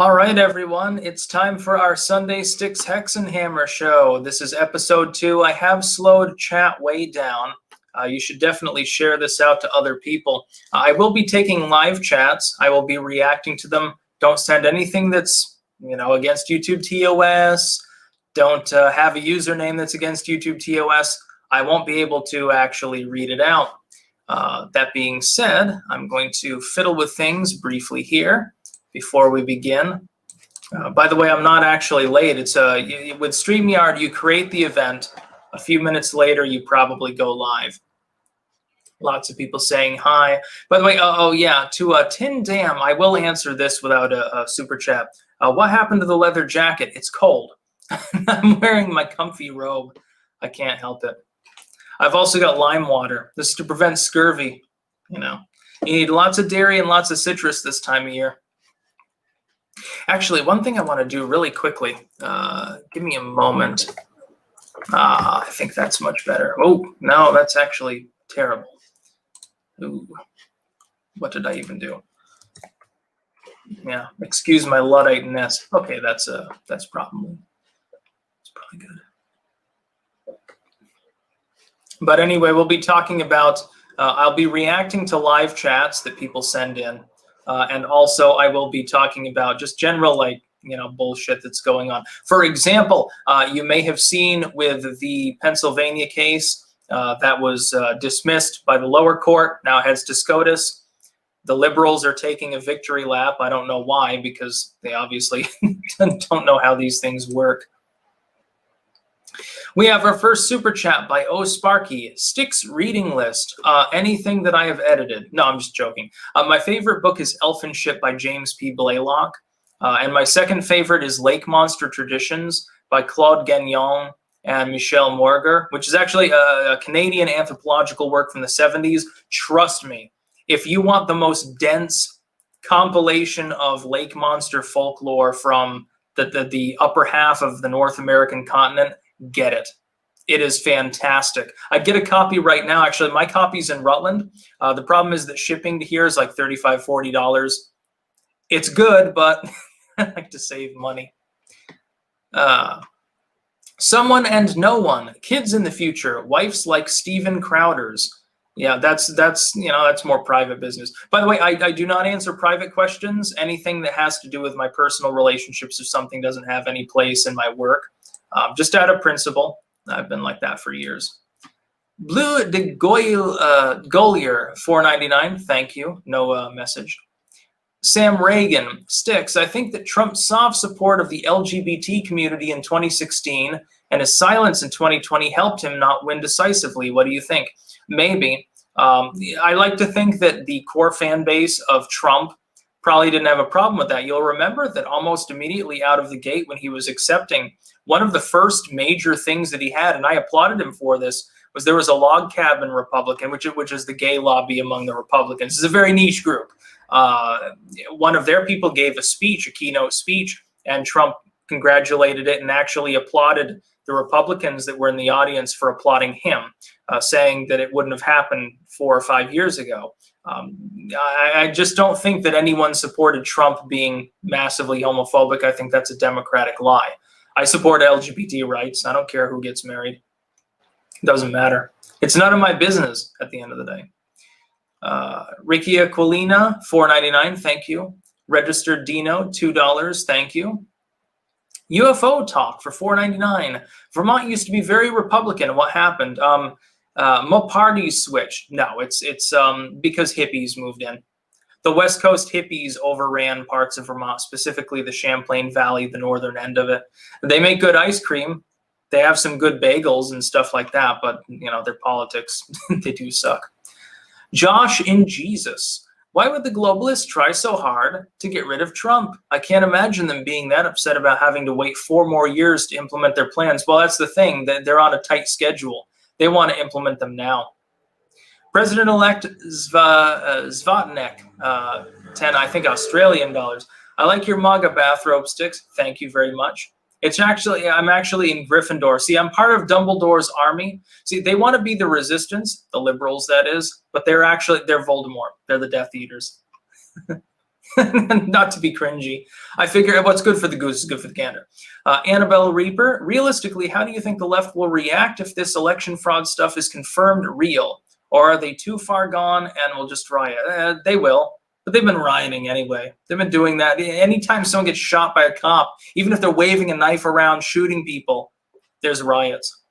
All right, everyone, it's time for our Sunday Styxhexenhammer show. This is episode 2. I have slowed chat way down. You should definitely share this out to other people. I will be taking live chats. I will be reacting to them. Don't send anything that's, against YouTube TOS. Don't have a username that's against YouTube TOS. I won't be able to actually read it out. That being said, I'm going to fiddle with things briefly here before we begin. By the way, I'm not actually late. It's with StreamYard, you create the event. A few minutes later, you probably go live. Lots of people saying hi. By the way, to Tin Dam, I will answer this without a super chat. What happened to the leather jacket? It's cold. I'm wearing my comfy robe. I can't help it. I've also got lime water. This is to prevent scurvy. You need lots of dairy and lots of citrus this time of year. Actually, one thing I want to do really quickly, give me a moment. I think that's much better. Oh, no, that's actually terrible. Ooh, what did I even do? Yeah, excuse my Luddite-ness. Okay, that's probably good. But anyway, we'll be talking about, I'll be reacting to live chats that people send in. And also I will be talking about just general, bullshit that's going on. For example, you may have seen with the Pennsylvania case that was dismissed by the lower court, now heads to SCOTUS. The liberals are taking a victory lap. I don't know why, because they obviously don't know how these things work. We have our first super chat by O Sparky. Styx reading list. Anything that I have edited. No, I'm just joking. My favorite book is Elfin Ship by James P. Blaylock. And my second favorite is Lake Monster Traditions by Claude Gagnon and Michel Morger, which is actually a Canadian anthropological work from the 70s. Trust me, if you want the most dense compilation of lake monster folklore from the upper half of the North American continent, get it. It is fantastic. I get a copy right now. Actually, my copy's in Rutland. The problem is that shipping to here is like $35, $40. It's good, but I like to save money. Someone and no one. Kids in the future. Wives like Steven Crowder's. Yeah, that's more private business. By the way, I do not answer private questions. Anything that has to do with my personal relationships, if something doesn't have any place in my work. Just out of principle. I've been like that for years. Blue de Golier, $4.99. Thank you. No message. Sam Reagan, Styx. I think that Trump's soft support of the LGBT community in 2016 and his silence in 2020 helped him not win decisively. What do you think? Maybe. I like to think that the core fan base of Trump probably didn't have a problem with that. You'll remember that almost immediately out of the gate when he was accepting, one of the first major things that he had, and I applauded him for this, was there was a log cabin Republican, which is the gay lobby among the Republicans. It's a very niche group. One of their people gave a speech, a keynote speech, and Trump congratulated it and actually applauded the Republicans that were in the audience for applauding him, saying that it wouldn't have happened 4 or 5 years ago. I just don't think that anyone supported Trump being massively homophobic. I think that's a Democratic lie. I support LGBT rights. I don't care who gets married. It doesn't matter. It's none of my business at the end of the day. Ricky Aquilina, $4.99. Thank you. Registered Dino, $2. Thank you. UFO Talk for $4.99. Vermont used to be very Republican. What happened? Mo parties switched. No, it's because hippies moved in. The West Coast hippies overran parts of Vermont, specifically the Champlain Valley, the northern end of it. They make good ice cream. They have some good bagels and stuff like that, but their politics, they do suck. Josh in Jesus. Why would the globalists try so hard to get rid of Trump? I can't imagine them being that upset about having to wait 4 more years to implement their plans. Well, that's the thing, that they're on a tight schedule. They want to implement them now. President-elect Zvatnek, 10, I think, Australian dollars. I like your MAGA bathrobe, Styx. Thank you very much. I'm actually in Gryffindor. See, I'm part of Dumbledore's army. See, they want to be the resistance, the liberals, that is, but they're Voldemort. They're the Death Eaters. Not to be cringy. I figure what's good for the goose is good for the gander. Annabelle Reaper, realistically, how do you think the left will react if this election fraud stuff is confirmed real? Or are they too far gone and will just riot? They will, but they've been rioting anyway. They've been doing that. Anytime someone gets shot by a cop, even if they're waving a knife around shooting people, there's riots.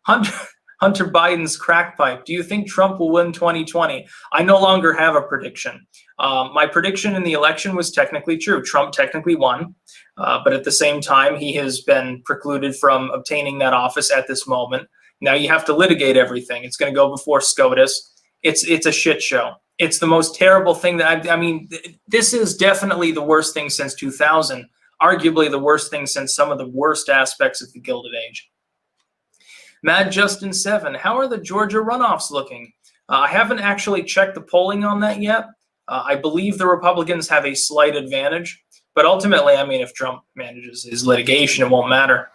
Hunter Biden's crack pipe. Do you think Trump will win 2020? I no longer have a prediction. My prediction in the election was technically true. Trump technically won, but at the same time, he has been precluded from obtaining that office at this moment. Now you have to litigate everything. It's going to go before SCOTUS. It's a shit show. It's the most terrible thing that I mean, this is definitely the worst thing since 2000, arguably the worst thing since some of the worst aspects of the Gilded Age. Mad Justin 7, how are the Georgia runoffs looking? I haven't actually checked the polling on that yet. I believe the Republicans have a slight advantage, but ultimately, I mean, if Trump manages his litigation, it won't matter.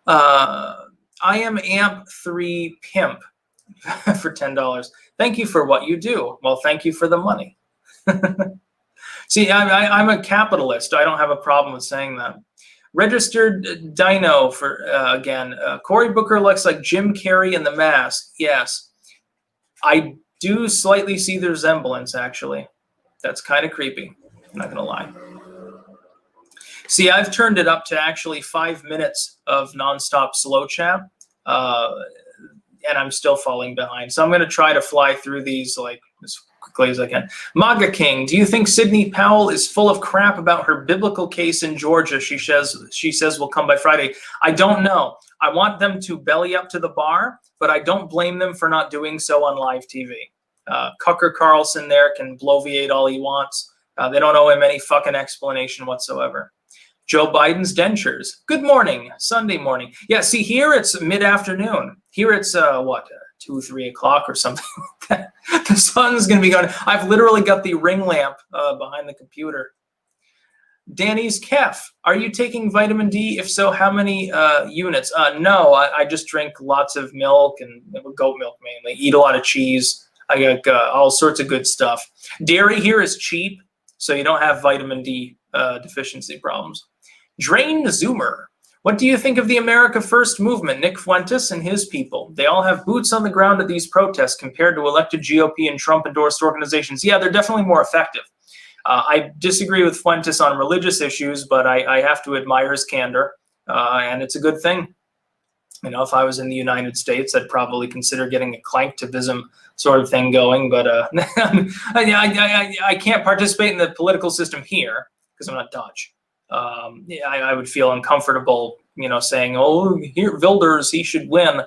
I am AMP3 Pimp for $10. Thank you for what you do. Well, thank you for the money. See, I'm a capitalist. I don't have a problem with saying that. Registered Dino for, again, Cory Booker looks like Jim Carrey in The Mask. Yes. I do slightly see the resemblance, actually. That's kind of creepy. I'm not going to lie. See, I've turned it up to actually 5 minutes of nonstop slow chat, and I'm still falling behind. So I'm going to try to fly through these like as quickly as I can. MAGA King, do you think Sidney Powell is full of crap about her biblical case in Georgia? She says will come by Friday. I don't know. I want them to belly up to the bar, but I don't blame them for not doing so on live TV. Tucker Carlson there can bloviate all he wants. They don't owe him any fucking explanation whatsoever. Joe Biden's dentures. Good morning, Sunday morning. Yeah, see, here it's mid-afternoon. Here it's, 2, 3 o'clock or something like that. The sun's going to be going. I've literally got the ring lamp behind the computer. Danny's Kef. Are you taking vitamin D? If so, how many units? No, I just drink lots of milk and goat milk mainly. Eat a lot of cheese. I got all sorts of good stuff. Dairy here is cheap, so you don't have vitamin D deficiency problems. Drain Zoomer. What do you think of the America First movement? Nick Fuentes and his people. They all have boots on the ground at these protests compared to elected GOP and Trump-endorsed organizations. Yeah, they're definitely more effective. I disagree with Fuentes on religious issues, but I have to admire his candor, and it's a good thing. You know, if I was in the United States, I'd probably consider getting a clanktivism sort of thing going, but I can't participate in the political system here because I'm not Dutch. I would feel uncomfortable, you know, saying, "Oh, here Wilders, he should win,"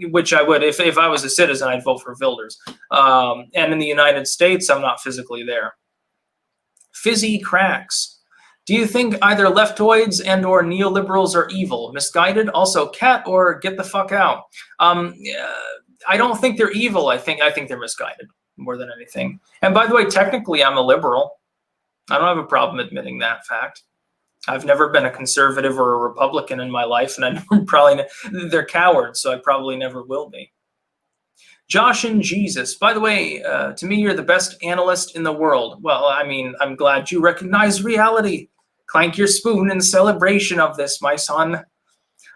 which I would if I was a citizen, I'd vote for Wilders. And in the United States, I'm not physically there. Fizzy Cracks. Do you think either leftoids and or neoliberals are evil, misguided, also cat, or get the fuck out? I don't think they're evil. I think they're misguided more than anything. And by the way, technically, I'm a liberal. I don't have a problem admitting that fact. I've never been a conservative or a Republican in my life, and they're cowards, so I probably never will be. Josh and Jesus. By the way, to me, you're the best analyst in the world. Well, I mean, I'm glad you recognize reality. Clank your spoon in celebration of this, my son.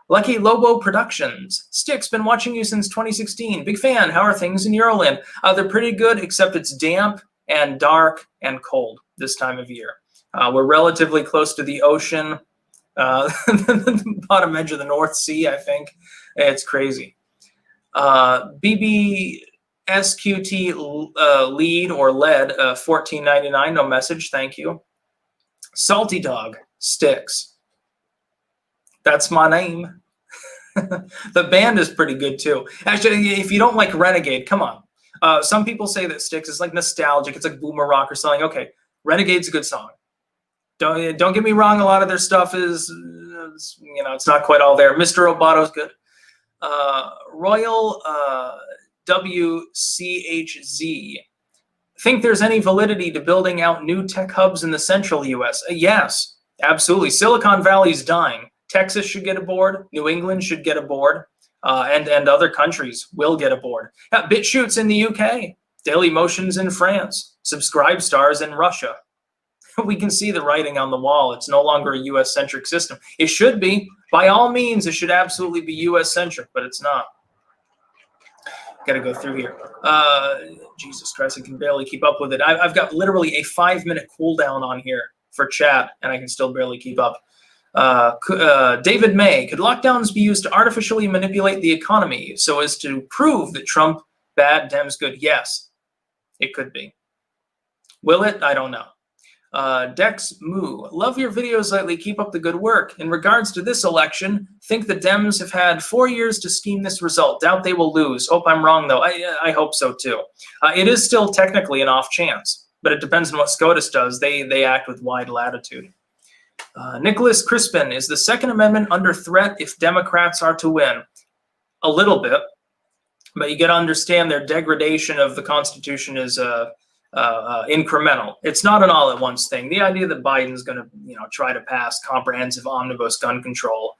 Lucky Lobo Productions. Styx, been watching you since 2016. Big fan. How are things in Euroland? They're pretty good, except it's damp and dark and cold this time of year. We're relatively close to the ocean, the bottom edge of the North Sea, I think. It's crazy. BBSQT lead or lead, $14.99, no message, thank you. Salty Dog, Styx. That's my name. The band is pretty good too. Actually, if you don't like Renegade, come on. Some people say that Styx is like nostalgic. It's like boomer rock or something. Okay, Renegade's a good song. Don't get me wrong. A lot of their stuff is, you know, it's not quite all there. Mr. Robato's good. Royal WCHZ. Think there's any validity to building out new tech hubs in the central U.S.? Yes, absolutely. Silicon Valley's dying. Texas should get aboard. New England should get aboard. And other countries will get aboard. BitChute's in the UK. Daily Motion's in France. Subscribe Star's in Russia. We can see the writing on the wall. It's no longer a US-centric system. It should be. By all means, it should absolutely be US-centric, but it's not. Got to go through here. Jesus Christ, I can barely keep up with it. I've got literally a 5-minute cooldown on here for chat, and I can still barely keep up. David May, could lockdowns be used to artificially manipulate the economy so as to prove that Trump bad, Dems good? Yes, it could be. Will it? I don't know. Dex Moo, love your videos lately. Keep up the good work. In regards to this election, think the Dems have had 4 years to scheme this result. Doubt they will lose. Hope I'm wrong, though. I hope so, too. It is still technically an off chance, but it depends on what SCOTUS does. They act with wide latitude. Nicholas Crispin, is the Second Amendment under threat if Democrats are to win? A little bit, but you got to understand their degradation of the Constitution is incremental. It's not an all-at-once thing. The idea that Biden's going to, try to pass comprehensive omnibus gun control,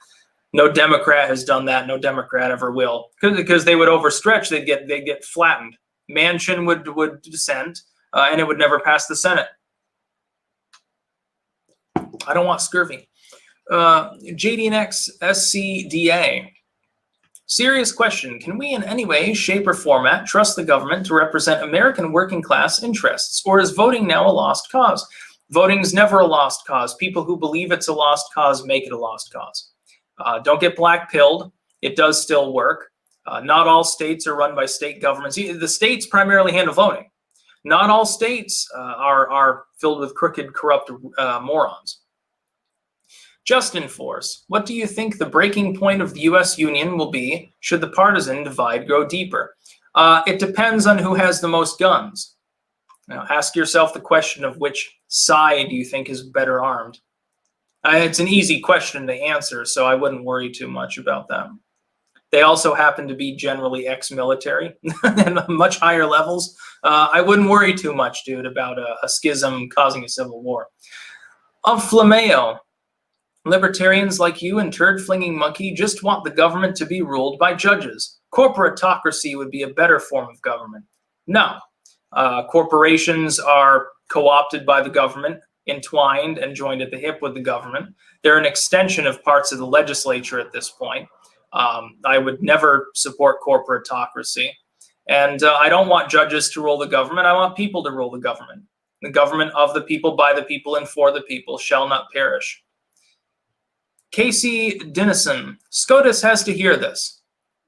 no Democrat has done that. No Democrat ever will, because they would overstretch. They'd get flattened. Manchin would dissent, and it would never pass the Senate. I don't want scurvy. JDNX SCDA. Serious question. Can we in any way, shape, or format trust the government to represent American working class interests? Or is voting now a lost cause? Voting's never a lost cause. People who believe it's a lost cause make it a lost cause. Don't get black-pilled. It does still work. Not all states are run by state governments. The states primarily handle voting. Not all states are filled with crooked, corrupt morons. Justin Force, what do you think the breaking point of the U.S. Union will be should the partisan divide grow deeper? It depends on who has the most guns. Now, ask yourself the question of which side you think is better armed. It's an easy question to answer, so I wouldn't worry too much about that. They also happen to be generally ex-military and much higher levels. I wouldn't worry too much, dude, about a schism causing a civil war. Of Flameo, libertarians like you and turd-flinging monkey just want the government to be ruled by judges. Corporatocracy would be a better form of government. No. Corporations are co-opted by the government, entwined and joined at the hip with the government. They're an extension of parts of the legislature at this point. I would never support corporatocracy. And I don't want judges to rule the government. I want people to rule the government. The government of the people, by the people, and for the people shall not perish. Casey Dennison, SCOTUS has to hear this.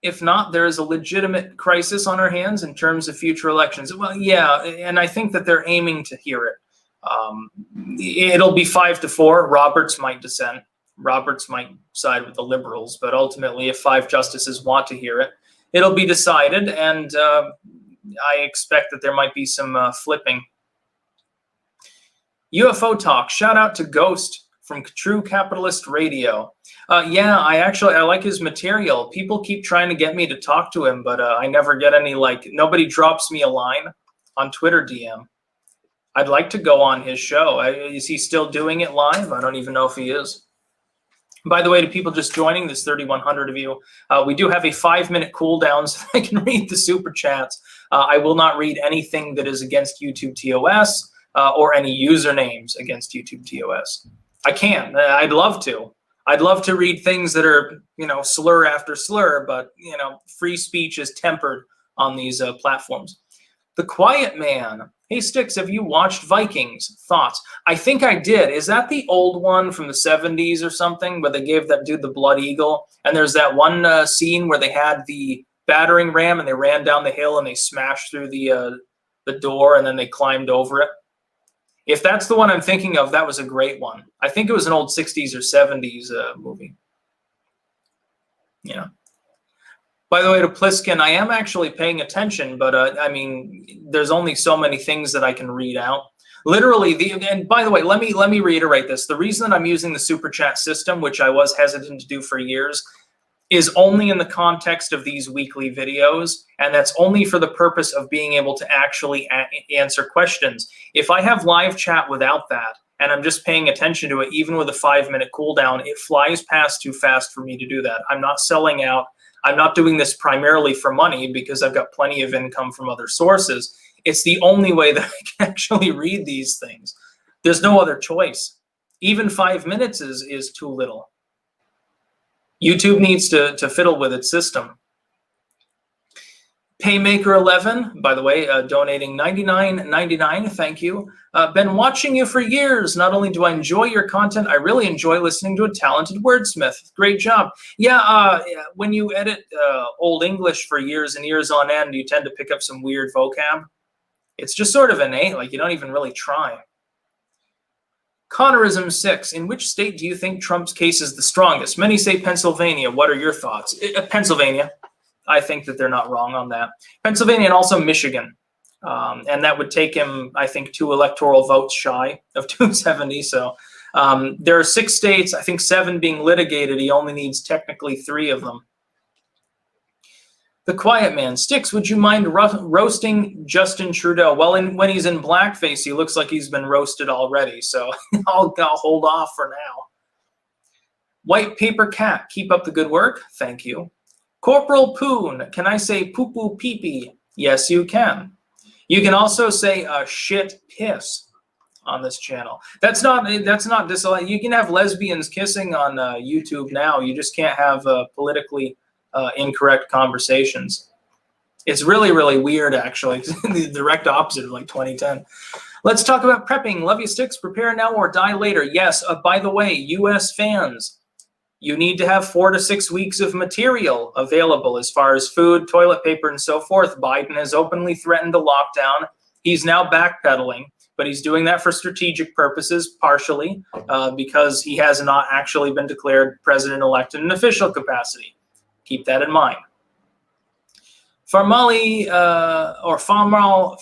If not, there is a legitimate crisis on our hands in terms of future elections. Well, yeah, and I think that they're aiming to hear it. It'll be 5-4. Roberts might dissent. Roberts might side with the liberals, but ultimately, if 5 justices want to hear it, it'll be decided, and I expect that there might be some flipping. UFO Talk, shout out to Ghost from True Capitalist Radio. Yeah, I like his material. People keep trying to get me to talk to him, but I never get any, nobody drops me a line on Twitter DM. I'd like to go on his show. Is he still doing it live? I don't even know if he is. By the way, to people just joining, there's 3,100 of you. We do have a 5-minute cooldown so I can read the super chats. I will not read anything that is against YouTube TOS or any usernames against YouTube TOS. I can. I'd love to. I'd love to read things that are, slur after slur, but, free speech is tempered on these platforms. The Quiet Man. Hey, Styx, have you watched Vikings? Thoughts? I think I did. Is that the old one from the 70s or something where they gave that dude the Blood Eagle? And there's that one scene where they had the battering ram and they ran down the hill and they smashed through the door and then they climbed over it. If that's the one I'm thinking of, that was a great one. I think it was an old 60s or 70s movie. Yeah. By the way, to Pliskin, I am actually paying attention, but there's only so many things that I can read out. Literally, and by the way, let me reiterate this. The reason that I'm using the super chat system, which I was hesitant to do for years, is only in the context of these weekly videos, and that's only for the purpose of being able to actually answer questions. If I have live chat without that, and I'm just paying attention to it, even with a 5-minute cooldown, it flies past too fast for me to do that. I'm not selling out. I'm not doing this primarily for money because I've got plenty of income from other sources. It's the only way that I can actually read these things. There's no other choice. Even 5 minutes is too little. YouTube needs to fiddle with its system. Paymaker11, by the way, donating $99.99. Thank you. Been watching you for years. Not only do I enjoy your content, I really enjoy listening to a talented wordsmith. Great job. Yeah, when you edit Old English for years and years on end, you tend to pick up some weird vocab. It's just sort of innate, like you don't even really try. Connorism 6, in which state do you think Trump's case is the strongest? Many say Pennsylvania. What are your thoughts? Pennsylvania. I think that they're not wrong on that. Pennsylvania and also Michigan. And that would take him, I think, 2 electoral votes shy of 270. So there are 6 states, I think 7 being litigated. He only needs technically 3 of them. The Quiet Man. Styx, would you mind roasting Justin Trudeau? Well, when he's in blackface, he looks like he's been roasted already. So I'll hold off for now. White Paper Cat. Keep up the good work. Thank you. Corporal Poon, can I say poo-poo pee-pee? Yes, you can. You can also say shit piss on this channel. That's not disallowed. You can have lesbians kissing on YouTube now. You just can't have politically incorrect conversations. It's really, really weird, actually. The direct opposite of like 2010. Let's talk about prepping. Love you, Styx. Prepare now or die later. Yes, by the way, US fans, you need to have 4 to 6 weeks of material available as far as food, toilet paper, and so forth. Biden has openly threatened a lockdown. He's now backpedaling, but he's doing that for strategic purposes, partially because he has not actually been declared president-elect in an official capacity. Keep that in mind. Farmali or Farmal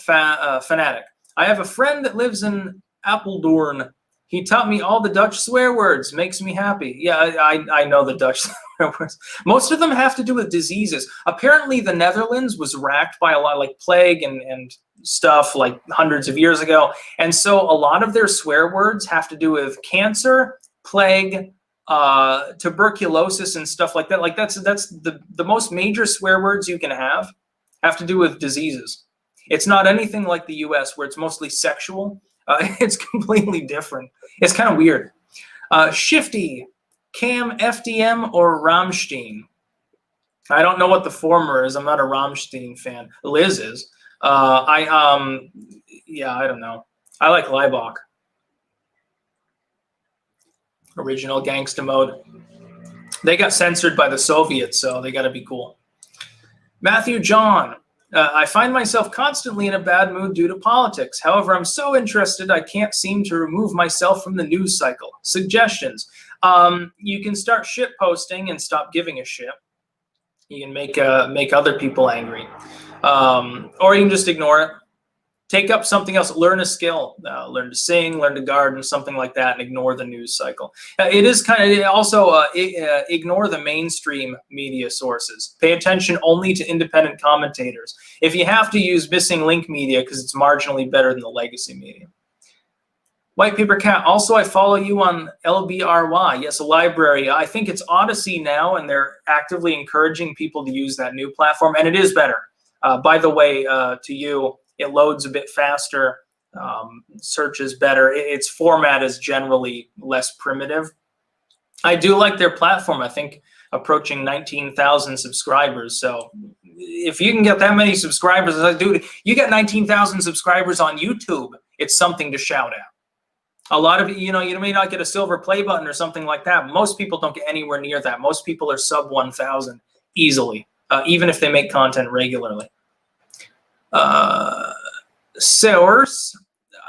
Fanatic. I have a friend that lives in Apeldoorn. He taught me all the Dutch swear words. Makes me happy. Yeah, I know the Dutch swear words. Most of them have to do with diseases. Apparently, the Netherlands was racked by a lot, like plague and stuff, like hundreds of years ago. And so a lot of their swear words have to do with cancer, plague, tuberculosis, and stuff like that. Like that's the most major swear words you can have to do with diseases. It's not anything like the U.S. where it's mostly sexual. It's completely different. It's kind of weird. Shifty, Cam, FDM, or Rammstein? I don't know what the former is. I'm not a Rammstein fan. Liz is. Yeah, I don't know. I like Leibach. Original gangsta mode. They got censored by the Soviets, so they got to be cool. Matthew John. I find myself constantly in a bad mood due to politics. However, I'm so interested I can't seem to remove myself from the news cycle. Suggestions. You can start shit posting and stop giving a shit. You can make other people angry. Or you can just ignore it. Take up something else. Learn a skill. Learn to sing, learn to garden, something like that, and ignore the news cycle. It is kind of also ignore the mainstream media sources. Pay attention only to independent commentators. If you have to, use missing link media because it's marginally better than the legacy media. White Paper Cat. Also, I follow you on LBRY. Yes, a library. I think it's Odyssey now, and they're actively encouraging people to use that new platform, and it is better. By the way, to you, it loads a bit faster, search is better. Its format is generally less primitive. I do like their platform. I think approaching 19,000 subscribers. So if you can get that many subscribers, as I do, you get 19,000 subscribers on YouTube, it's something to shout at. A lot of you may not get a silver play button or something like that. Most people don't get anywhere near that. Most people are sub 1,000 easily, even if they make content regularly. Source,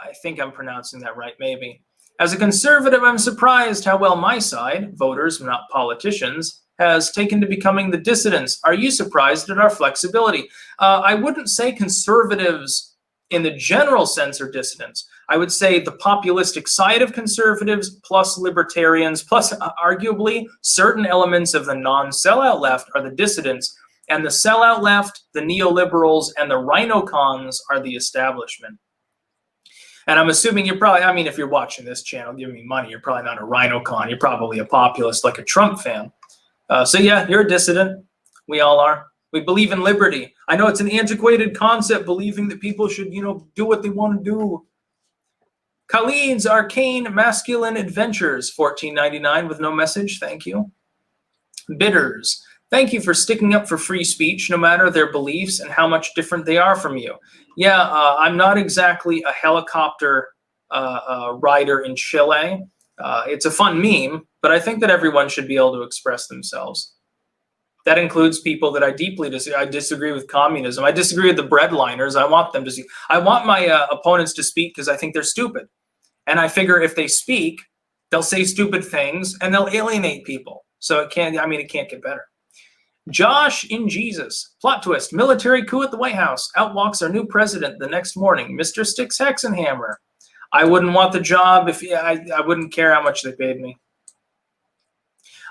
I think I'm pronouncing that right, maybe. As a conservative, I'm surprised how well my side, voters, not politicians, has taken to becoming the dissidents. Are you surprised at our flexibility? I wouldn't say conservatives in the general sense are dissidents. I would say the populistic side of conservatives plus libertarians plus arguably certain elements of the non-sellout left are the dissidents. And the sellout left, the neoliberals, and the rhinocons are the establishment. And I'm assuming you're probably, I mean, if you're watching this channel, giving me money, you're probably not a rhinocon. You're probably a populist, like a Trump fan. So yeah, you're a dissident. We all are. We believe in liberty. I know it's an antiquated concept, believing that people should, do what they want to do. Khalid's Arcane Masculine Adventures, $14.99 with no message. Thank you. Bitters. Thank you for sticking up for free speech, no matter their beliefs and how much different they are from you. Yeah, I'm not exactly a helicopter rider in Chile. It's a fun meme, but I think that everyone should be able to express themselves. That includes people that I deeply disagree. I disagree with communism. I disagree with the breadliners. I want them to see. I want my opponents to speak because I think they're stupid. And I figure if they speak, they'll say stupid things and they'll alienate people. So it can't get better. Josh in Jesus. Plot twist. Military coup at the White House. Outwalks our new president the next morning, Mr. Styxhexenhammer. I wouldn't want the job if I wouldn't care how much they paid me.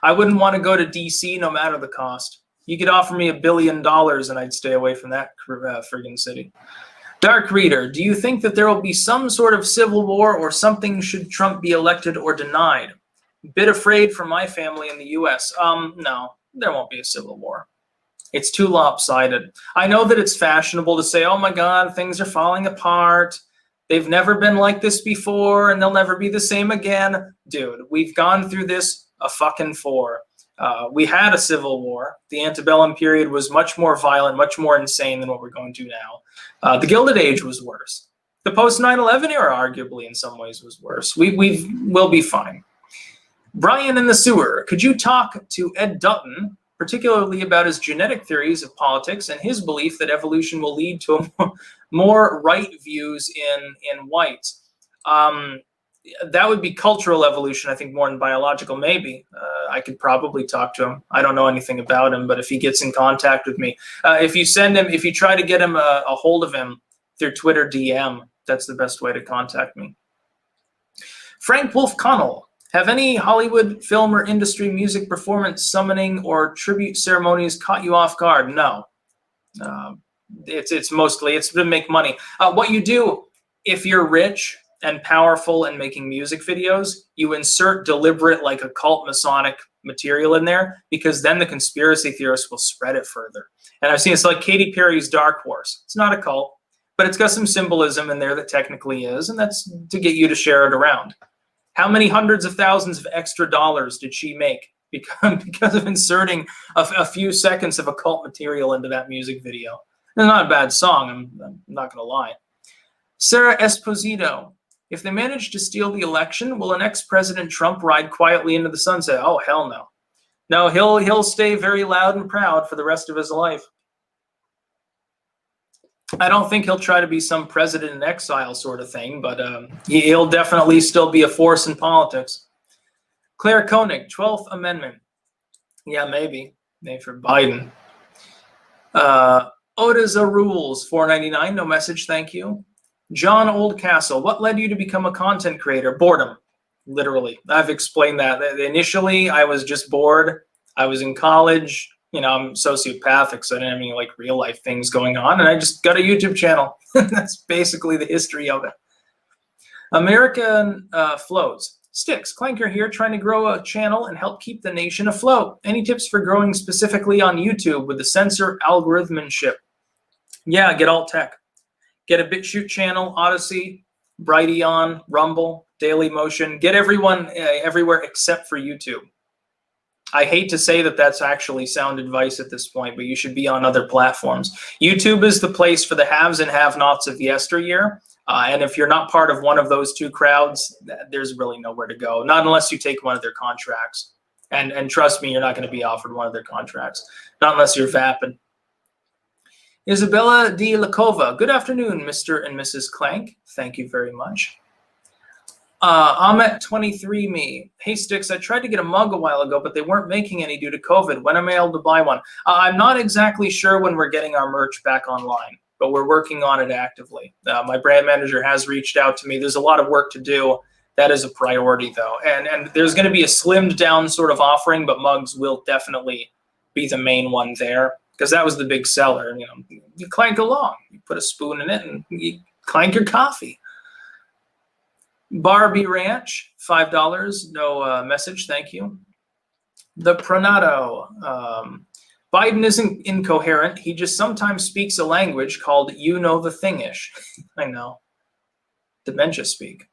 I wouldn't want to go to DC no matter the cost. You could offer me $1 billion and I'd stay away from that friggin' city. Dark Reader, do you think that there will be some sort of civil war or something should Trump be elected or denied? Bit afraid for my family in the US. No, there won't be a civil war. It's too lopsided. I know that it's fashionable to say, oh my God, things are falling apart. They've never been like this before and they'll never be the same again. Dude, we've gone through this a fucking four. We had a civil war. The antebellum period was much more violent, much more insane than what we're going to now. The Gilded Age was worse. The post 9/11 era, arguably, in some ways, was worse. We'll be fine. Brian in the Sewer, could you talk to Ed Dutton, particularly about his genetic theories of politics and his belief that evolution will lead to more right views in whites? That would be cultural evolution, I think, more than biological, maybe. I could probably talk to him. I don't know anything about him, but if he gets in contact with me, if you try to get him a hold of him through Twitter DM, that's the best way to contact me. Frank Wolf Connell, have any Hollywood film or industry music performance, summoning, or tribute ceremonies caught you off guard? No. It's mostly to make money. What you do, if you're rich and powerful and making music videos, you insert deliberate, like occult Masonic material in there, because then the conspiracy theorists will spread it further. And I've seen it's like Katy Perry's Dark Horse. It's not a cult, but it's got some symbolism in there that technically is, and that's to get you to share it around. How many hundreds of thousands of extra dollars did she make because of inserting a few seconds of occult material into that music video? It's not a bad song, I'm not going to lie. Sarah Esposito, if they manage to steal the election, will an ex-President Trump ride quietly into the sunset? Oh, hell no. No, he'll stay very loud and proud for the rest of his life. I don't think he'll try to be some president in exile sort of thing, but he'll definitely still be a force in politics. Claire Koenig, 12th Amendment. Yeah, maybe for Biden. Oda's Rules, $4.99, no message, thank you. John Oldcastle, what led you to become a content creator? Boredom, literally. I've explained that. Initially, I was just bored. I was in college. I'm sociopathic, so I didn't have any real life things going on, and I just got a YouTube channel. That's basically the history of it. American Flows. Styx, Clanker here, trying to grow a channel and help keep the nation afloat. Any tips for growing specifically on YouTube with the censor algorithmship? Yeah, get alt tech. Get a BitChute channel, Odyssey, Brighteon, Rumble, Dailymotion. Get everyone everywhere except for YouTube. I hate to say that that's actually sound advice at this point, but you should be on other platforms. YouTube is the place for the haves and have-nots of yesteryear. And if you're not part of one of those two crowds, there's really nowhere to go. Not unless you take one of their contracts. And trust me, you're not going to be offered one of their contracts. Not unless you're vapid. Isabella D. Lakova. Good afternoon, Mr. and Mrs. Clank. Thank you very much. Ahmet23me. Hey, Styx, I tried to get a mug a while ago, but they weren't making any due to COVID. When am I able to buy one? I'm not exactly sure when we're getting our merch back online, but we're working on it actively. My brand manager has reached out to me. There's a lot of work to do. That is a priority, though. And there's going to be a slimmed down sort of offering, but mugs will definitely be the main one there, because that was the big seller. You clank along. You put a spoon in it and you clank your coffee. Barbie Ranch, $5, no message, thank you. The Pronado, Biden isn't incoherent. He just sometimes speaks a language called you-know-the-thing-ish. I know. Dementia speak.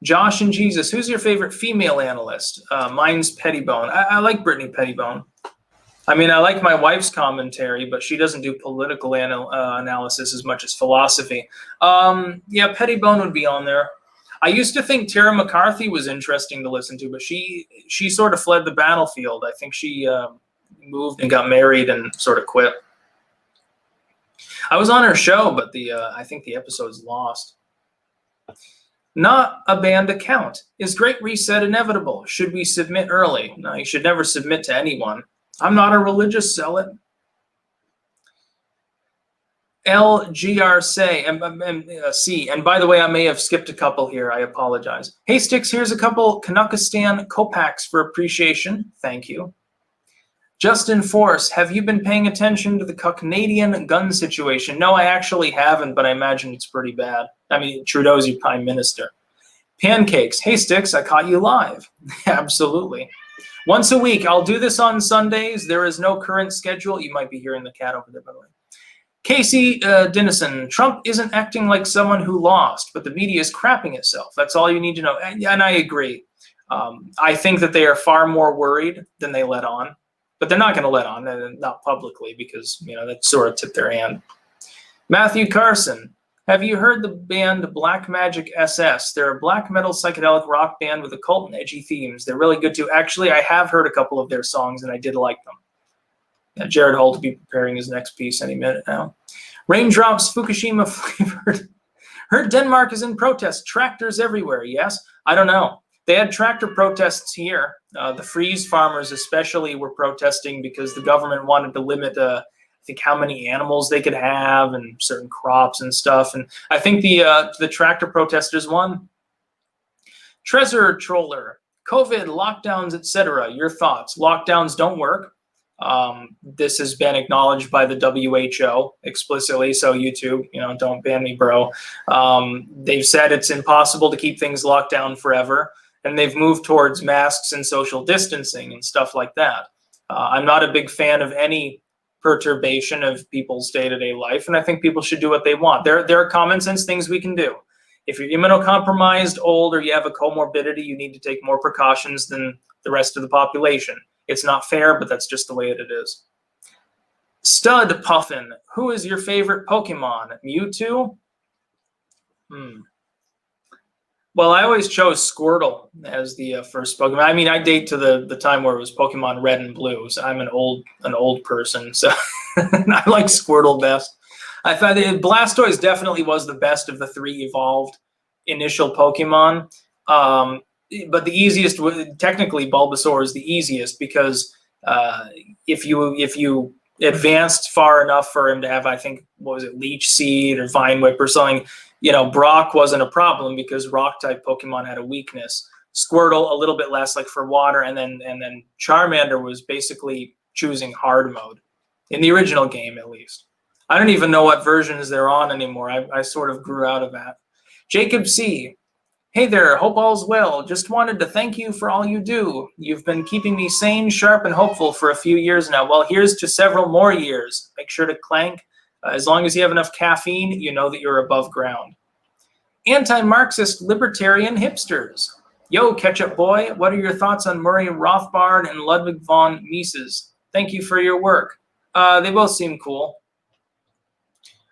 Josh and Jesus, who's your favorite female analyst? Mine's Pettibone. I like Brittany Pettibone. I mean, I like my wife's commentary, but she doesn't do political analysis as much as philosophy. Yeah, Pettibone would be on there. I used to think Tara McCarthy was interesting to listen to, but she sort of fled the battlefield. I think she moved and got married and sort of quit. I was on her show, but I think the episode's lost. Not a banned account. Is Great Reset inevitable? Should we submit early? No, you should never submit to anyone. I'm not a religious zealot. LGRC, and by the way, I may have skipped a couple here. I apologize. Hey, Styx, here's a couple Kanukistan Kopaks for appreciation. Thank you. Justin Force, have you been paying attention to the Canadian gun situation? No, I actually haven't, but I imagine it's pretty bad. I mean, Trudeau's your prime minister. Pancakes. Hey, Styx, I caught you live. Absolutely. Once a week. I'll do this on Sundays. There is no current schedule. You might be hearing the cat over there, by the way. Casey Dennison, Trump isn't acting like someone who lost, but the media is crapping itself. That's all you need to know. And I agree. I think that they are far more worried than they let on. But they're not going to let on, not publicly, because, you know, that sort of tipped their hand. Matthew Carson, have you heard the band Black Magic SS? They're a black metal psychedelic rock band with occult and edgy themes. They're really good too. Actually, I have heard a couple of their songs, and I did like them. Yeah, Jared Holt will be preparing his next piece any minute now. Raindrops Fukushima flavored. Heard Denmark is in protest. Tractors everywhere, yes? I don't know. They had tractor protests here. The freeze farmers especially were protesting because the government wanted to limit, I think, how many animals they could have and certain crops and stuff. And I think the tractor protesters won. Treasure Troller, COVID, lockdowns, etc. Your thoughts? Lockdowns don't work. This has been acknowledged by the WHO explicitly, so YouTube, you know, don't ban me, bro. They've said it's impossible to keep things locked down forever. And they've moved towards masks and social distancing and stuff like that. I'm not a big fan of any perturbation of people's day-to-day life, and I think people should do what they want. There are common sense things we can do. If you're immunocompromised, old, or you have a comorbidity, you need to take more precautions than the rest of the population. It's not fair, but that's just the way it is. Stud Puffin, who is your favorite Pokemon? Mewtwo? Well, I always chose Squirtle as the first Pokemon. I mean, I date to the time where it was Pokemon Red and Blue, so I'm an old person, so I like Squirtle best. I thought Blastoise definitely was the best of the three evolved initial Pokemon. But the easiest, technically, Bulbasaur is the easiest because if you advanced far enough for him to have, I think, what was it, Leech Seed or Vine Whip or something, you know, Brock wasn't a problem because Rock-type Pokemon had a weakness. Squirtle a little bit less, like for water, and then Charmander was basically choosing hard mode in the original game, at least. I don't even know what versions they're on anymore. I sort of grew out of that. Jacob C. Hey there, hope all's well. Just wanted to thank you for all you do. You've been keeping me sane, sharp, and hopeful for a few years now. Well, here's to several more years. Make sure to clank. As long as you have enough caffeine, you know that you're above ground. Anti-Marxist libertarian hipsters. Yo, Ketchup Boy, what are your thoughts on Murray Rothbard and Ludwig von Mises? Thank you for your work. They both seem cool.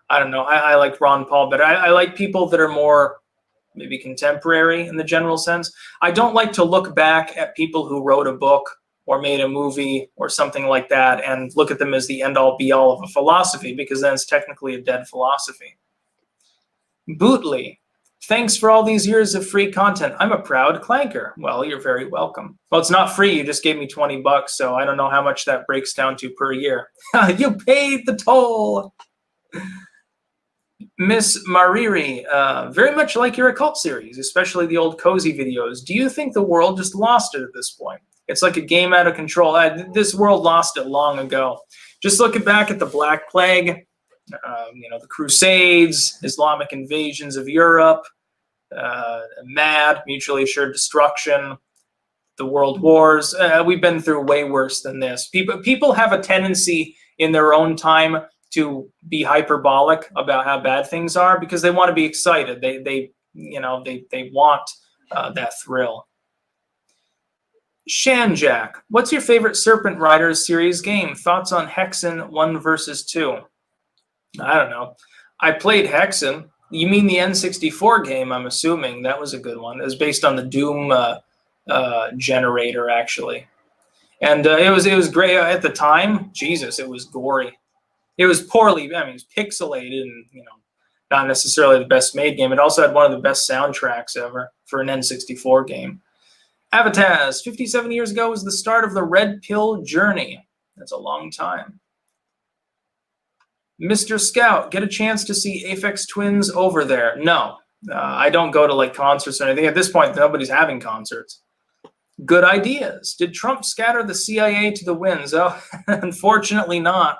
I don't know. I like Ron Paul, but I like people that are more maybe contemporary in the general sense. I don't like to look back at people who wrote a book or made a movie or something like that and look at them as the end-all be-all of a philosophy, because then it's technically a dead philosophy. Bootly, thanks for all these years of free content. I'm a proud clanker. Well, you're very welcome. Well, it's not free. You just gave me $20, so I don't know how much that breaks down to per year. You paid the toll. Miss Mariri, very much like your occult series, especially the old cozy videos. Do you think the world just lost it at this point? It's like a game out of control. This world lost it long ago. Just looking back at the Black Plague, the Crusades, Islamic invasions of Europe, MAD, mutually assured destruction, the world wars. We've been through way worse than this. People have a tendency in their own time to be hyperbolic about how bad things are because they want to be excited. They want that thrill. Shanjack, what's your favorite Serpent Riders series game? Thoughts on Hexen 1 versus 2? I don't know. I played Hexen. You mean the N64 game, I'm assuming. That was a good one. It was based on the Doom generator, actually. And it was great at the time. Jesus, it was gory. It was poorly, it was pixelated and, not necessarily the best made game. It also had one of the best soundtracks ever for an N64 game. Avataz, 57 years ago was the start of the Red Pill journey. That's a long time. Mr. Scout, get a chance to see Aphex Twins over there? No, I don't go to like concerts or anything. At this point, nobody's having concerts. Good ideas. Did Trump scatter the CIA to the winds? Oh, unfortunately not.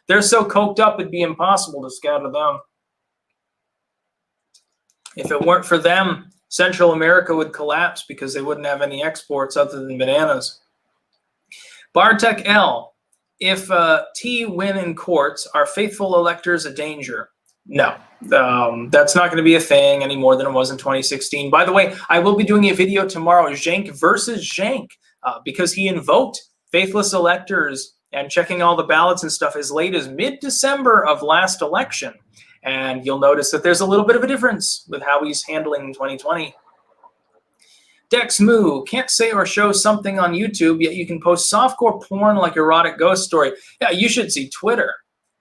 They're so coked up, it'd be impossible to scatter them. If it weren't for them, Central America would collapse because they wouldn't have any exports other than bananas. Bartek L. If T win in courts, are faithful electors a danger? No, that's not going to be a thing any more than it was in 2016. By the way, I will be doing a video tomorrow, Zhank versus Zhank, because he invoked faithless electors and checking all the ballots and stuff as late as mid-December of last election. And you'll notice that there's a little bit of a difference with how he's handling 2020. Dex Moo, can't say or show something on YouTube, yet you can post softcore porn like erotic ghost story. Yeah, you should see Twitter.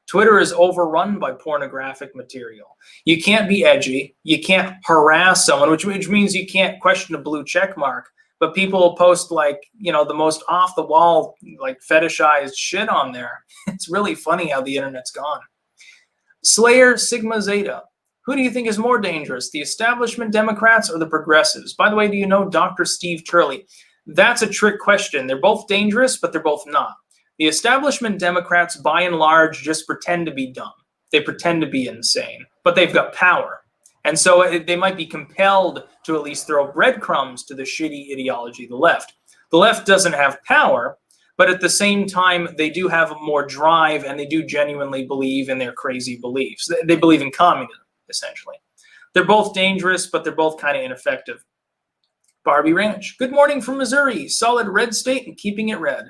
Twitter is overrun by pornographic material. You can't be edgy. You can't harass someone, which means you can't question a blue check mark. But people will post like, the most off-the-wall, like fetishized shit on there. It's really funny how the internet's gone. Slayer Sigma Zeta. Who do you think is more dangerous, the establishment Democrats or the progressives? By the way, do you know Dr. Steve Turley? That's a trick question. They're both dangerous, but they're both not. The establishment Democrats, by and large, just pretend to be dumb. They pretend to be insane, but they've got power. And so they might be compelled to at least throw breadcrumbs to the shitty ideology of the left. The left doesn't have power, but at the same time, they do have more drive and they do genuinely believe in their crazy beliefs. They believe in communism, essentially. They're both dangerous, but they're both kind of ineffective. Barbie Ranch. Good morning from Missouri. Solid red state and keeping it red.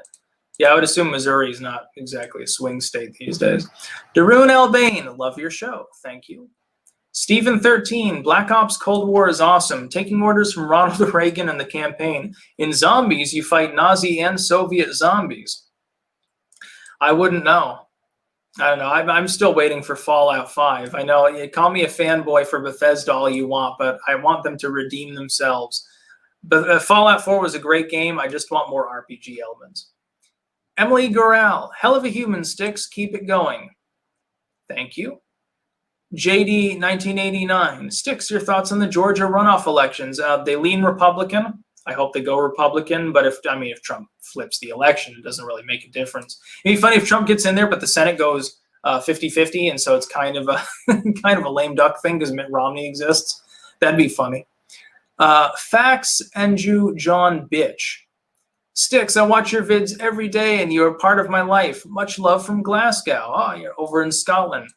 Yeah, I would assume Missouri is not exactly a swing state these days. Darun Albane. Love your show. Thank you. Stephen 13, Black Ops Cold War is awesome. Taking orders from Ronald Reagan and the campaign. In Zombies, you fight Nazi and Soviet zombies. I wouldn't know. I don't know. I'm still waiting for Fallout 5. I know you call me a fanboy for Bethesda all you want, but I want them to redeem themselves. But Fallout 4 was a great game. I just want more RPG elements. Emily Goral, hell of a human, Styx. Keep it going. Thank you. JD 1989. Styx, your thoughts on the Georgia runoff elections? They lean Republican. I hope they go Republican. But if Trump flips the election, it doesn't really make a difference. It'd be funny if Trump gets in there, but the Senate goes 50-50, and so it's kind of a kind of a lame duck thing because Mitt Romney exists. That'd be funny. Fax Andrew John Bitch. Styx, I watch your vids every day, and you're a part of my life. Much love from Glasgow. Oh, you're over in Scotland.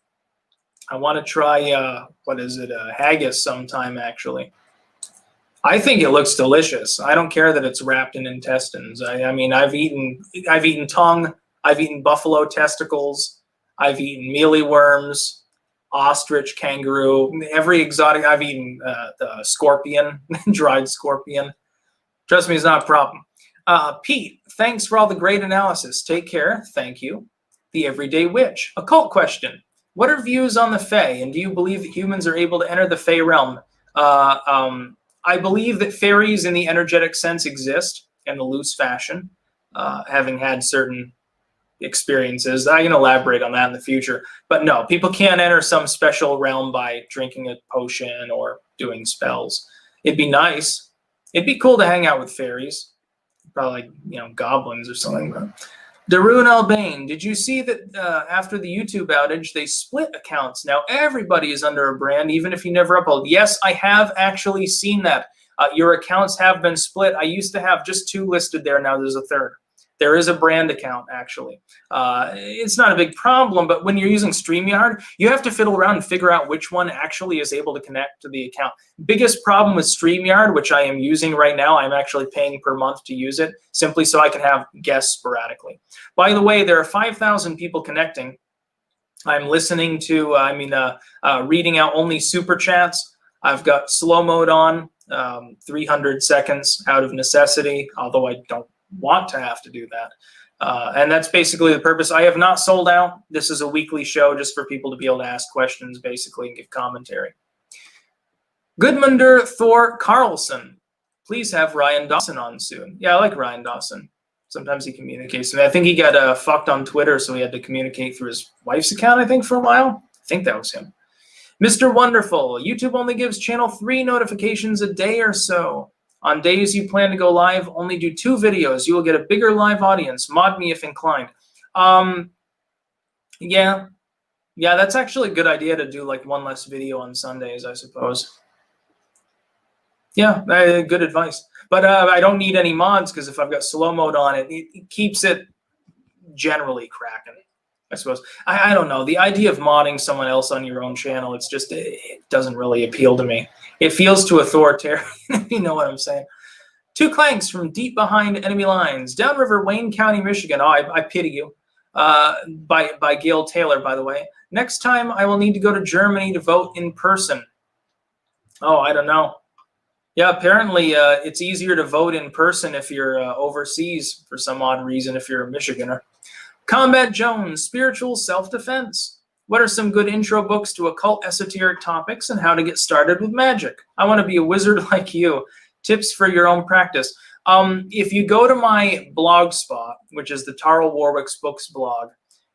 I want to try, haggis sometime, actually. I think it looks delicious. I don't care that it's wrapped in intestines. I mean, I've eaten tongue. I've eaten buffalo testicles. I've eaten mealyworms, ostrich, kangaroo, every exotic. I've eaten the scorpion, dried scorpion. Trust me, it's not a problem. Pete, thanks for all the great analysis. Take care. Thank you. The Everyday Witch. A cult question. What are views on the Fae, and do you believe that humans are able to enter the Fae realm? I believe that fairies in the energetic sense exist in a loose fashion, having had certain experiences. I can elaborate on that in the future. But no, people can't enter some special realm by drinking a potion or doing spells. It'd be nice. It'd be cool to hang out with fairies. Probably like, goblins or something. But Darun Albane, did you see that after the YouTube outage, they split accounts? Now everybody is under a brand, even if you never upload. Yes, I have actually seen that. Your accounts have been split. I used to have just 2 listed there. Now there's a 3rd. There is a brand account, actually. It's not a big problem, but when you're using StreamYard, you have to fiddle around and figure out which one actually is able to connect to the account. Biggest problem with StreamYard, which I am using right now, I'm actually paying per month to use it, simply so I can have guests sporadically. By the way, there are 5,000 people connecting. I'm listening to, reading out only super chats. I've got slow mode on, 300 seconds out of necessity, although I don't want to have to do that. And that's basically the purpose. I have not sold out. This is a weekly show just for people to be able to ask questions, basically, and give commentary. Goodmunder Thor Carlson. Please have Ryan Dawson on soon. Yeah, I like Ryan Dawson. Sometimes he communicates with me. I think he got fucked on Twitter, so he had to communicate through his wife's account, I think, for a while. I think that was him. Mr. Wonderful. YouTube only gives channel 3 notifications a day or so. On days you plan to go live, only do 2 videos. You will get a bigger live audience. Mod me if inclined. Yeah, that's actually a good idea to do like 1 less video on Sundays, I suppose. Yeah, good advice. But I don't need any mods because if I've got slow mode on it, it keeps it generally cracking, I suppose. I don't know. The idea of modding someone else on your own channel, it doesn't really appeal to me. It feels too authoritarian, if you know what I'm saying. 2 clanks from deep behind enemy lines. Downriver, Wayne County, Michigan. Oh, I pity you. By Gail Taylor, by the way. Next time, I will need to go to Germany to vote in person. Oh, I don't know. Yeah, apparently it's easier to vote in person if you're overseas for some odd reason if you're a Michiganer. Combat Jones, Spiritual Self-Defense. What are some good intro books to occult esoteric topics and how to get started with magic? I want to be a wizard like you. Tips for your own practice. If you go to my blog spot, which is the Tarl Warwick's Books blog,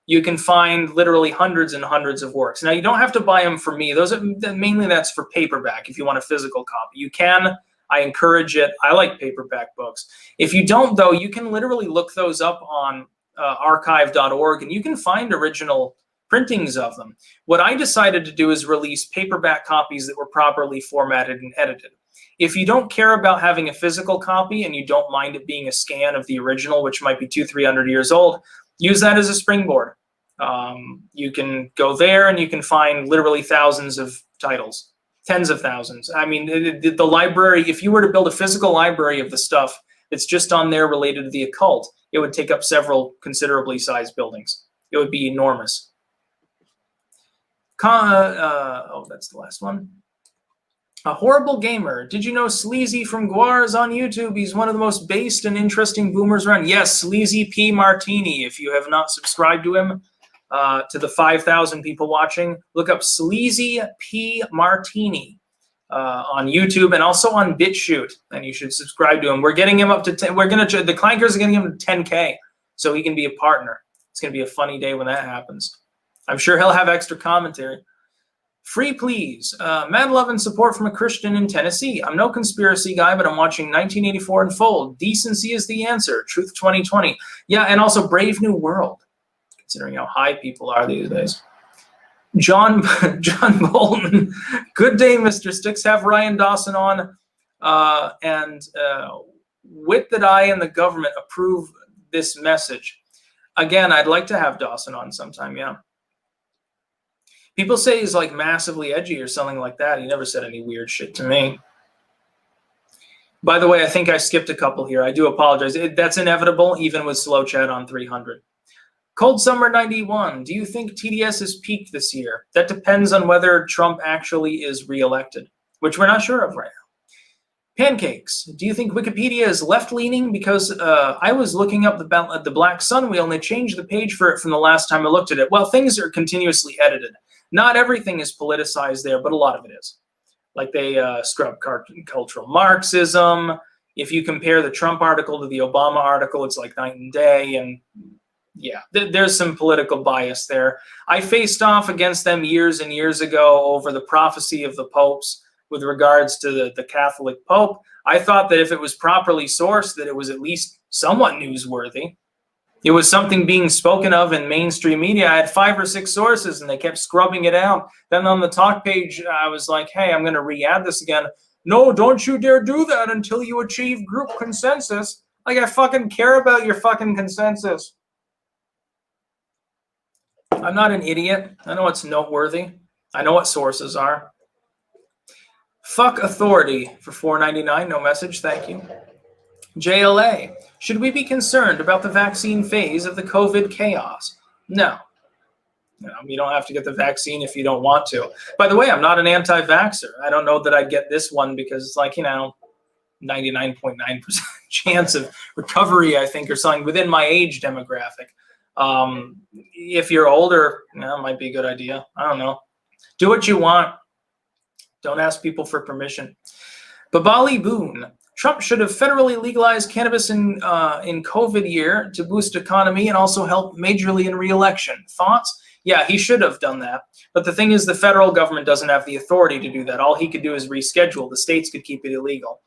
you can find literally hundreds and hundreds of works. Now, you don't have to buy them for me. Mainly that's for paperback if you want a physical copy. You can. I encourage it. I like paperback books. If you don't, though, you can literally look those up on archive.org, and you can find original printings of them. What I decided to do is release paperback copies that were properly formatted and edited. If you don't care about having a physical copy and you don't mind it being a scan of the original, which might be 200-300 years old, use that as a springboard. You can go there and you can find literally thousands of titles, tens of thousands. I mean, the library, if you were to build a physical library of the stuff that's just on there related to the occult, it would take up several considerably sized buildings. It would be enormous. That's the last one. A Horrible Gamer. Did you know Sleazy from Guar is on YouTube? He's one of the most based and interesting boomers around. Yes, Sleazy P. Martini. If you have not subscribed to him, to the 5,000 people watching, look up Sleazy P. Martini on YouTube and also on BitChute, and you should subscribe to him. We're getting him up to 10. The Clankers are getting him to 10K, so he can be a partner. It's going to be a funny day when that happens. I'm sure he'll have extra commentary. Free Please. Mad love and support from a Christian in Tennessee. I'm no conspiracy guy, but I'm watching 1984 unfold. Decency is the answer. Truth 2020. Yeah, and also Brave New World, considering how high people are these days. John Bolton. Good day, Mr. Styx. Have Ryan Dawson on. Wit that I and the government approve this message. Again, I'd like to have Dawson on sometime, yeah. People say he's like massively edgy or something like that. He never said any weird shit to me. By the way, I think I skipped a couple here. I do apologize. That's inevitable, even with slow chat on 300. Cold Summer 91. Do you think TDS has peaked this year? That depends on whether Trump actually is reelected, which we're not sure of right now. Pancakes. Do you think Wikipedia is left-leaning? Because I was looking up the Black Sun wheel and they changed the page for it from the last time I looked at it. Well, things are continuously edited. Not everything is politicized there, but a lot of it is. Like they scrub cultural Marxism. If you compare the Trump article to the Obama article, it's like night and day. And yeah, there's some political bias there. I faced off against them years and years ago over the prophecy of the popes with regards to the Catholic Pope. I thought that if it was properly sourced, that it was at least somewhat newsworthy. It was something being spoken of in mainstream media. I had 5 or 6 sources and they kept scrubbing it out. Then on the talk page, I was like, hey, I'm going to re-add this again. no, don't you dare do that until you achieve group consensus. Like, I fucking care about your fucking consensus. I'm not an idiot. I know it's noteworthy. I know what sources are. Fuck authority for $4.99. No message. Thank you. JLA. Should we be concerned about the vaccine phase of the COVID chaos? No. You don't have to get the vaccine if you don't want to. By the way, I'm not an anti-vaxxer. I don't know that I'd get this one because it's like, 99.9% chance of recovery, I think, or something within my age demographic. If you're older, it might be a good idea. I don't know. Do what you want. Don't ask people for permission. Babali Boone. Trump should have federally legalized cannabis in COVID year to boost economy and also help majorly in re-election. Thoughts? Yeah, he should have done that. But the thing is, the federal government doesn't have the authority to do that. All he could do is reschedule. The states could keep it illegal.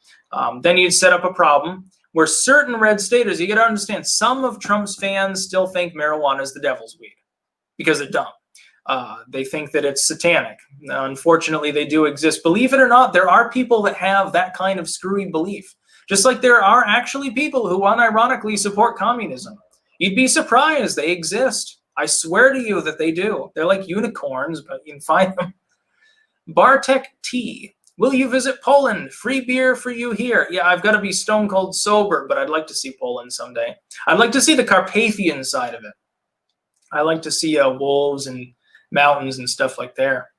Then you'd set up a problem where certain red staters, you got to understand, some of Trump's fans still think marijuana is the devil's weed because they're dumb. They think that it's satanic. Now, unfortunately, they do exist. Believe it or not, there are people that have that kind of screwy belief. Just like there are actually people who unironically support communism. You'd be surprised. They exist. I swear to you that they do. They're like unicorns, but you can find them. Bartek T. Will you visit Poland? Free beer for you here. Yeah, I've got to be stone cold sober, but I'd like to see Poland someday. I'd like to see the Carpathian side of it. I like to see wolves and mountains and stuff like there.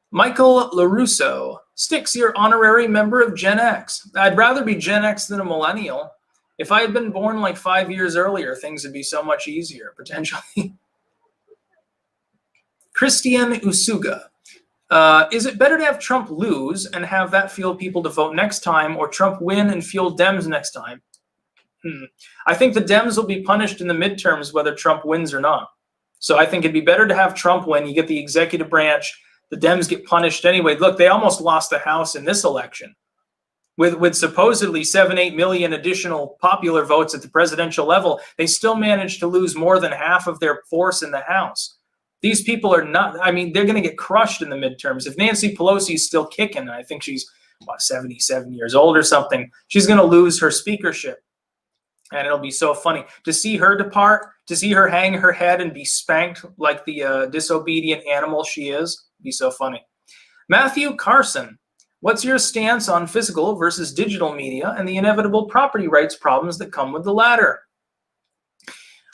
Michael LaRusso. Styx, you're honorary member of Gen X. I'd rather be Gen X than a millennial. If I had been born like 5 years earlier, things would be so much easier, potentially. Christian Usuga. Is it better to have Trump lose and have that fuel people to vote next time, or Trump win and fuel Dems next time? I think the Dems will be punished in the midterms whether Trump wins or not. So I think it'd be better to have Trump win. You get the executive branch. The Dems get punished anyway. Look, they almost lost the House in this election. With supposedly 7-8 million additional popular votes at the presidential level, they still managed to lose more than half of their force in the House. These people are not, they're going to get crushed in the midterms. If Nancy Pelosi is still kicking, and I think she's 77 years old or something, she's going to lose her speakership. And it'll be so funny to see her depart, to see her hang her head and be spanked like the disobedient animal she is. It'd be so funny. Matthew Carson. What's your stance on physical versus digital media and the inevitable property rights problems that come with the latter?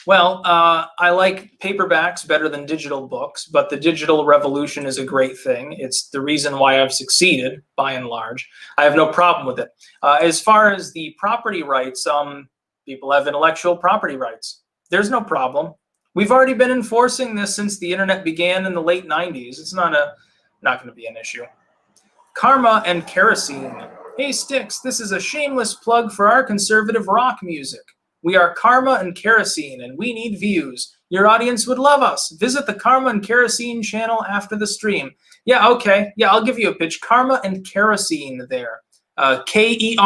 Well, I like paperbacks better than digital books, but the digital revolution is a great thing. It's the reason why I've succeeded, by and large. I have no problem with it. As far as the property rights, people have intellectual property rights. There's no problem. We've already been enforcing this since the internet began in the late 90s. It's not going to be an issue. Karma and Kerosene. Hey, Styx, this is a shameless plug for our conservative rock music. We are Karma and Kerosene, and we need views. Your audience would love us. Visit the Karma and Kerosene channel after the stream. Yeah, okay. Yeah, I'll give you a pitch. Karma and Kerosene there. Kerosene.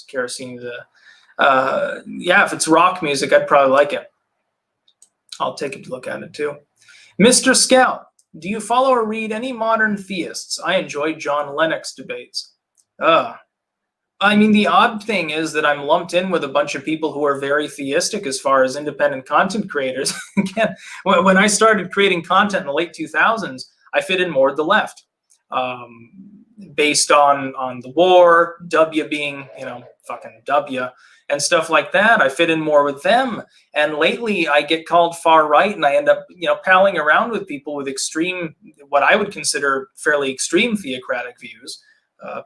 Kerosene. If it's rock music, I'd probably like it. I'll take a look at it too. Mr. Scout. Do you follow or read any modern theists? I enjoy John Lennox debates. The odd thing is that I'm lumped in with a bunch of people who are very theistic as far as independent content creators. Again, when I started creating content in the late 2000s, I fit in more at the left. Based on the war, W being, fucking W, and stuff like that. I fit in more with them. And lately I get called far right, and I end up, palling around with people with extreme, what I would consider fairly extreme theocratic views.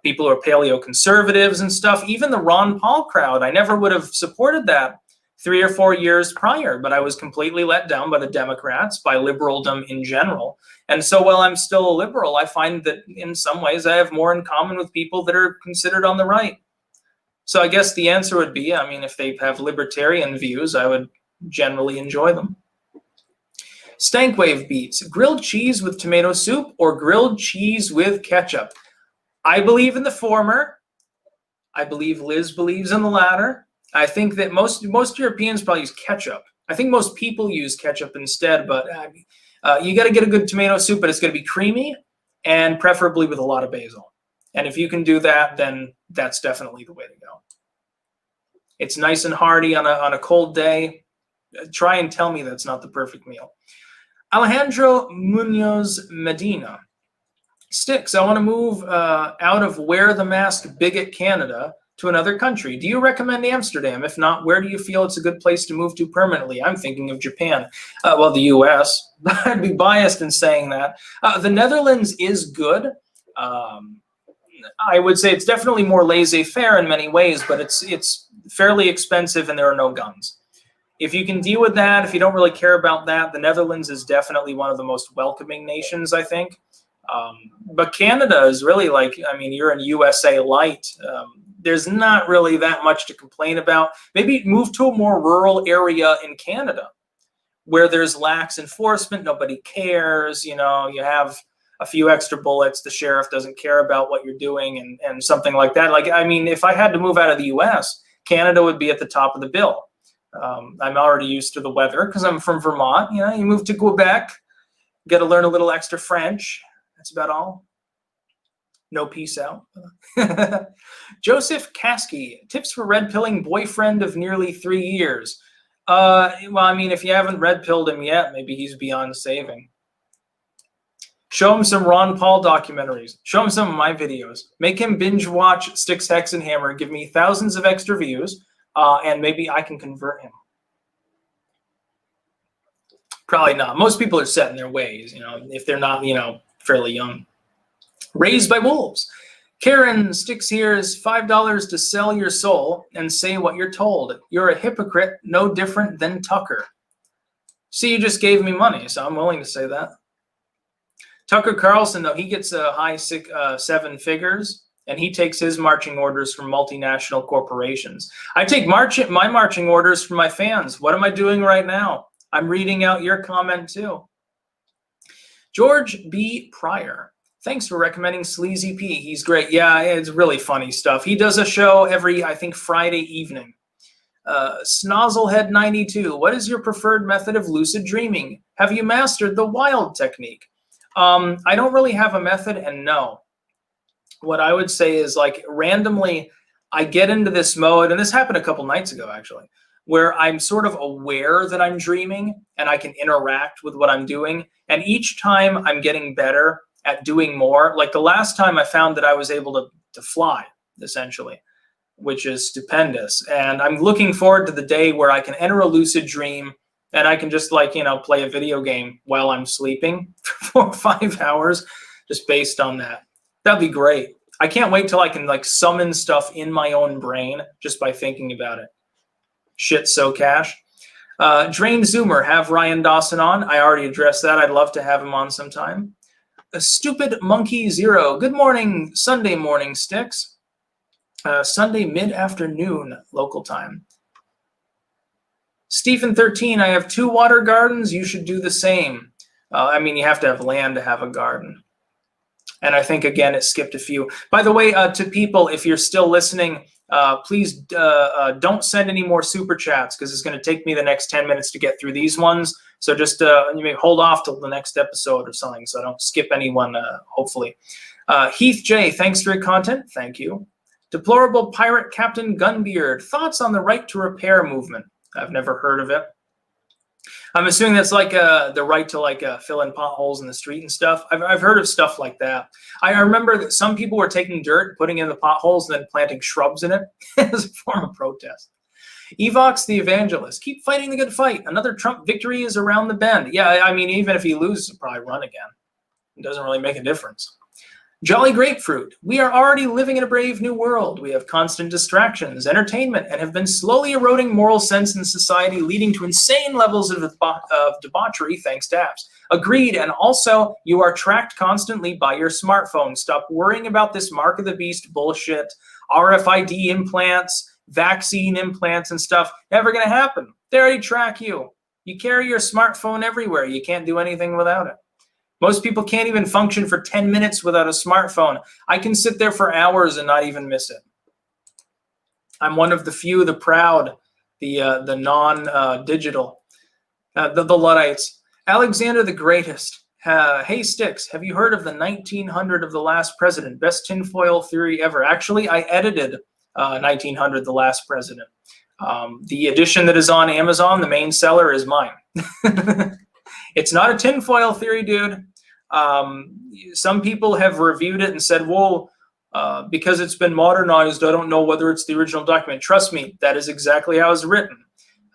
People who are paleo-conservatives and stuff. Even the Ron Paul crowd, I never would have supported that 3 or 4 years prior, but I was completely let down by the Democrats, by liberaldom in general. And so while I'm still a liberal, I find that in some ways I have more in common with people that are considered on the right. So I guess the answer would be, if they have libertarian views, I would generally enjoy them. Stankwave Beats, grilled cheese with tomato soup or grilled cheese with ketchup? I believe in the former. I believe Liz believes in the latter. I think that most Europeans probably use ketchup. I think most people use ketchup instead, but you got to get a good tomato soup, but it's going to be creamy and preferably with a lot of basil. And if you can do that, then that's definitely the way to go. It's nice and hearty on a cold day. Try and tell me that's not the perfect meal. Alejandro Munoz Medina. Styx, I want to move out of Wear the Mask Bigot Canada to another country. Do you recommend Amsterdam? If not, where do you feel it's a good place to move to permanently? I'm thinking of Japan. Well, the U.S. I'd be biased in saying that. The Netherlands is good. I would say it's definitely more laissez-faire in many ways, but it's fairly expensive and there are no guns. If you can deal with that, if you don't really care about that, the Netherlands is definitely one of the most welcoming nations, I think. But Canada is really like, I mean, you're in USA light. There's not really that much to complain about. Maybe move to a more rural area in Canada where there's lax enforcement, nobody cares, you know, you have a few extra bullets, the sheriff doesn't care about what you're doing and something like that. Like, I mean, if I had to move out of the US, Canada would be at the top of the bill. I'm already used to the weather because I'm from Vermont. You know, you move to Quebec, got to learn a little extra French. That's about all. No peace out. Joseph Kasky, tips for red pilling boyfriend of nearly 3 years. Well, I mean, if you haven't red pilled him yet, maybe he's beyond saving. Show him some Ron Paul documentaries. Show him some of my videos. Make him binge watch Styxhexenhammer. Give me thousands of extra views. And maybe I can convert him. Probably not. Most people are set in their ways, you know, if they're not, you know, fairly young. Raised by wolves. Karen Styx here is $5 to sell your soul and say what you're told. You're a hypocrite, no different than Tucker. See, you just gave me money, so I'm willing to say that. Tucker Carlson, though, he gets a high 7 figures. And he takes his marching orders from multinational corporations. I take my marching orders from my fans. What am I doing right now? I'm reading out your comment too. George B. Pryor. Thanks for recommending Sleazy P. He's great. Yeah, it's really funny stuff. He does a show every, I think, Friday evening. Snozzlehead92. What is your preferred method of lucid dreaming? Have you mastered the wild technique? I don't really have a method, and no. What I would say is, like, randomly, I get into this mode, and this happened a couple nights ago, actually, where I'm sort of aware that I'm dreaming and I can interact with what I'm doing. And each time I'm getting better at doing more. Like the last time I found that I was able to fly, essentially, which is stupendous. And I'm looking forward to the day where I can enter a lucid dream and I can just, like, you know, play a video game while I'm sleeping for 4 or 5 hours, just based on that. That'd be great. I can't wait till I can, like, summon stuff in my own brain just by thinking about it. Shit, so cash. Drain Zoomer, have Ryan Dawson on. I already addressed that. I'd love to have him on sometime. A Stupid Monkey Zero. Good morning, Sunday morning, Styx. Sunday mid-afternoon, local time. Stephen 13, I have 2 water gardens. You should do the same. I mean, you have to have land to have a garden. And I think, again, it skipped a few. By the way, to people, if you're still listening, please don't send any more super chats because it's going to take me the next 10 minutes to get through these ones. So just you may hold off till the next episode or something so I don't skip anyone, hopefully. Heath J, thanks for your content. Thank you. Deplorable Pirate Captain Gunbeard, thoughts on the right to repair movement? I've never heard of it. I'm assuming that's like the right to, like, fill in potholes in the street and stuff. I've heard of stuff like that. I remember that some people were taking dirt, putting in the potholes, and then planting shrubs in it as a form of protest. Evox the Evangelist, keep fighting the good fight. Another Trump victory is around the bend. Yeah, I mean, even if he loses, he'll probably run again. It doesn't really make a difference. Jolly Grapefruit, we are already living in a brave new world. We have constant distractions, entertainment, and have been slowly eroding moral sense in society, leading to insane levels of debauchery thanks to apps. Agreed, and also, you are tracked constantly by your smartphone. Stop worrying about this mark of the beast bullshit, RFID implants, vaccine implants and stuff. Never gonna happen. They already track you. You carry your smartphone everywhere. You can't do anything without it. Most people can't even function for 10 minutes without a smartphone. I can sit there for hours and not even miss it. I'm one of the few, the proud, the non-digital, the Luddites. Alexander the Greatest. Hey Styx, have you heard of the 1900 of the Last President? Best tinfoil theory ever. Actually, I edited 1900 the Last President. The edition that is on Amazon, the main seller, is mine. It's not a tinfoil theory, dude. Some people have reviewed it and said, whoa, because it's been modernized, I don't know whether it's the original document. Trust me, that is exactly how it's written.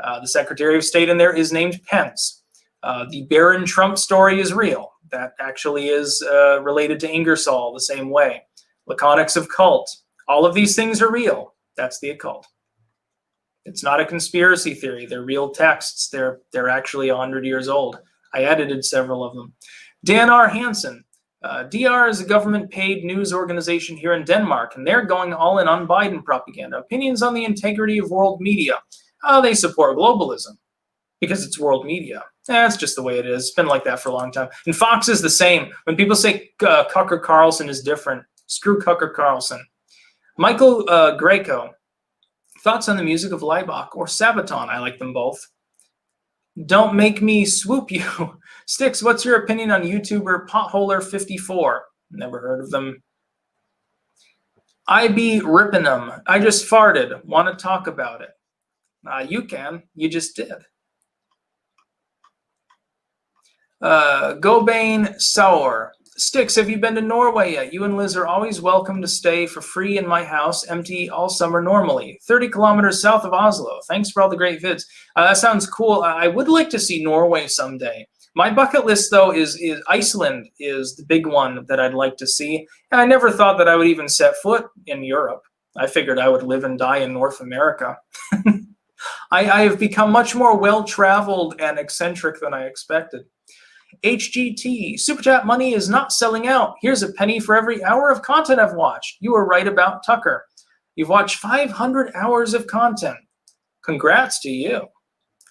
The Secretary of State in there is named Pence. The Barron Trump story is real. That actually is related to Ingersoll the same way. Laconics of cult. All of these things are real. That's the occult. It's not a conspiracy theory. They're real texts. They're actually 100 years old. I edited several of them. Dan R. Hansen. DR is a government-paid news organization here in Denmark, and they're going all in on Biden propaganda. Opinions on the integrity of world media. They support globalism because it's world media. That's just the way it is. It's been like that for a long time. And Fox is the same. When people say Tucker Carlson is different, screw Tucker Carlson. Michael Greco. Thoughts on the music of Laibach or Sabaton? I like them both. Don't make me swoop you. Styx, what's your opinion on YouTuber Potholer54? Never heard of them. I be ripping them. I just farted. Want to talk about it? You can. You just did. Gobane Sour. Styx, have you been to Norway yet? You and Liz are always welcome to stay for free in my house, empty all summer normally. 30 kilometers south of Oslo. Thanks for all the great vids. That sounds cool. I would like to see Norway someday. My bucket list, though, is Iceland is the big one that I'd like to see. And I never thought that I would even set foot in Europe. I figured I would live and die in North America. I have become much more well-traveled and eccentric than I expected. HGT, Super Chat money is not selling out. Here's a penny for every hour of content I've watched. You were right about Tucker. You've watched 500 hours of content. Congrats to you.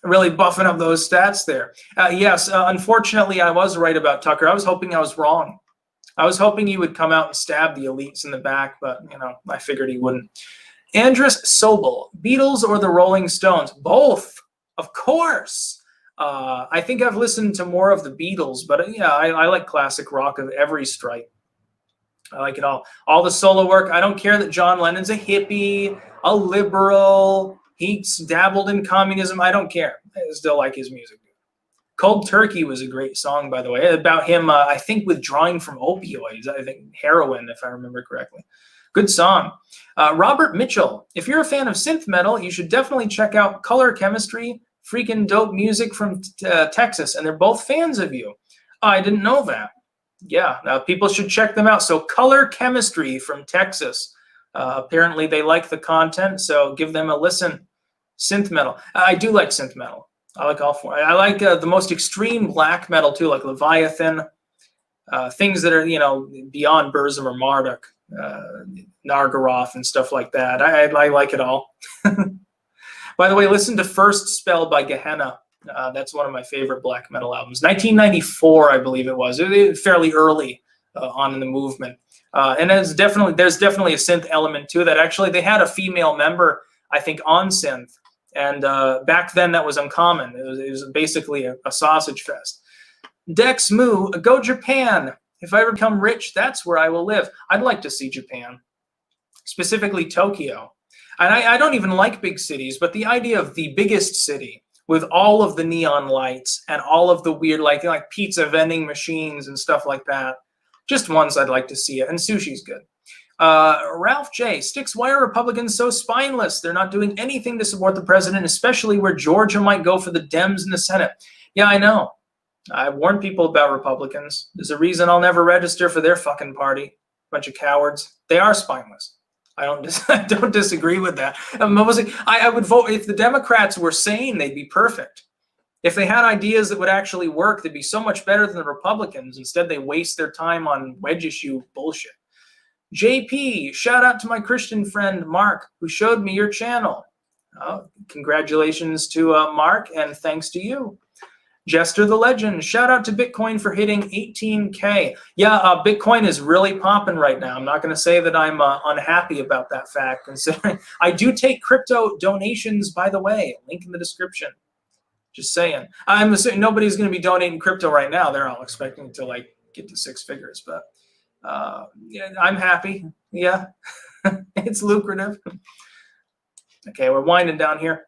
Really buffing up those stats there. Yes, unfortunately, I was right about Tucker. I was hoping I was wrong. I was hoping he would come out and stab the elites in the back, but, you know, I figured he wouldn't. Andrus Sobel, Beatles or the Rolling Stones? Both, of course. I think I've listened to more of the Beatles, but yeah, I like classic rock of every stripe. I like it all. All the solo work. I don't care that John Lennon's a hippie, a liberal. He's dabbled in communism. I don't care. I still like his music. Cold Turkey was a great song, by the way, about him, I think, withdrawing from opioids. I think heroin, if I remember correctly. Good song. Robert Mitchell. If you're a fan of synth metal, you should definitely check out Color Chemistry. Freaking dope music from Texas, and they're both fans of you. I didn't know that. Yeah, people should check them out. So Color Chemistry from Texas. Apparently they like the content, so give them a listen. Synth metal. I do like synth metal. I like all four. I like the most extreme black metal too, like Leviathan. Things that are, you know, beyond Burzum or Marduk, Nargaroth and stuff like that. I like it all. By the way, listen to First Spell by Gehenna. That's one of my favorite black metal albums. 1994, I believe it was. It was fairly early on in the movement. And there's definitely a synth element to that. Actually, they had a female member, I think, on synth. And back then, that was uncommon. It was basically a sausage fest. Dex Moo, go Japan. If I ever become rich, that's where I will live. I'd like to see Japan, specifically Tokyo. And I don't even like big cities, but the idea of the biggest city with all of the neon lights and all of the weird, like pizza vending machines and stuff like that, just once I'd like to see it. And sushi's good. Ralph J. Styx, why are Republicans so spineless? They're not doing anything to support the president, especially where Georgia might go for the Dems in the Senate. Yeah, I know. I've warned people about Republicans. There's a reason I'll never register for their fucking party. Bunch of cowards. They are spineless. I don't disagree with that. I would vote if the Democrats were sane, they'd be perfect. If they had ideas that would actually work, they'd be so much better than the Republicans. Instead, they waste their time on wedge issue bullshit. JP, shout out to my Christian friend Mark, who showed me your channel. Congratulations to Mark, and thanks to you. Jester the Legend, shout out to Bitcoin for hitting 18K. Yeah, Bitcoin is really popping right now. I'm not going to say that I'm unhappy about that fact, considering I do take crypto donations, by the way. Link in the description. Just saying. I'm assuming nobody's going to be donating crypto right now. They're all expecting to like get to six figures, but yeah, I'm happy. Yeah, it's lucrative. Okay, we're winding down here.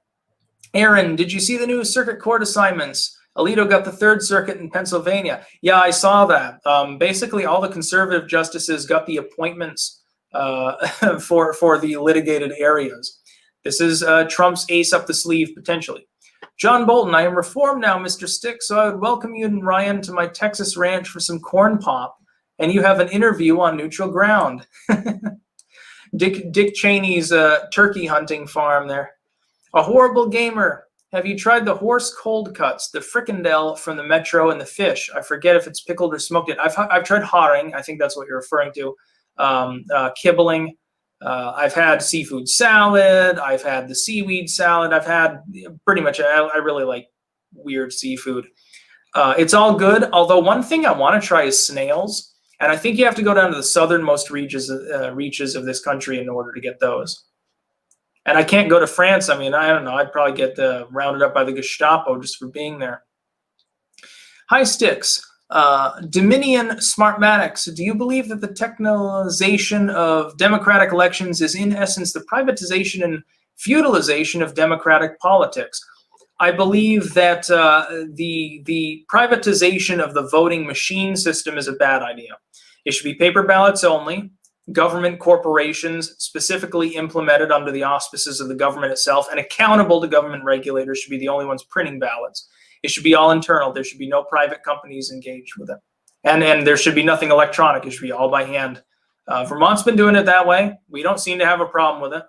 Aaron, did you see the new circuit court assignments? Alito got the Third Circuit in Pennsylvania. Yeah, I saw that. Basically, all the conservative justices got the appointments for the litigated areas. This is Trump's ace up the sleeve, potentially. John Bolton, I am reformed now, Mr. Stick, so I would welcome you and Ryan to my Texas ranch for some corn pop, and you have an interview on neutral ground. Dick Cheney's turkey hunting farm there. A horrible gamer. Have you tried the horse cold cuts, the fricandel from the Metro, and the fish? I forget if it's pickled or smoked it. I've tried haring. I think that's what you're referring to. Kibbling. I've had seafood salad. I've had the seaweed salad. I've had pretty much. I really like weird seafood. It's all good. Although one thing I want to try is snails, and I think you have to go down to the southernmost reaches of this country in order to get those. And I can't go to France. I mean, I don't know. I'd probably get rounded up by the Gestapo just for being there. Hi, Sticks. Dominion Smartmatics. Do you believe that the technologization of democratic elections is in essence the privatization and feudalization of democratic politics? I believe that the privatization of the voting machine system is a bad idea. It should be paper ballots only. Government corporations specifically implemented under the auspices of the government itself and accountable to government regulators should be the only ones printing ballots. It should be all internal. There should be no private companies engaged with it. And there should be nothing electronic. It should be all by hand. Vermont's been doing it that way. We don't seem to have a problem with it.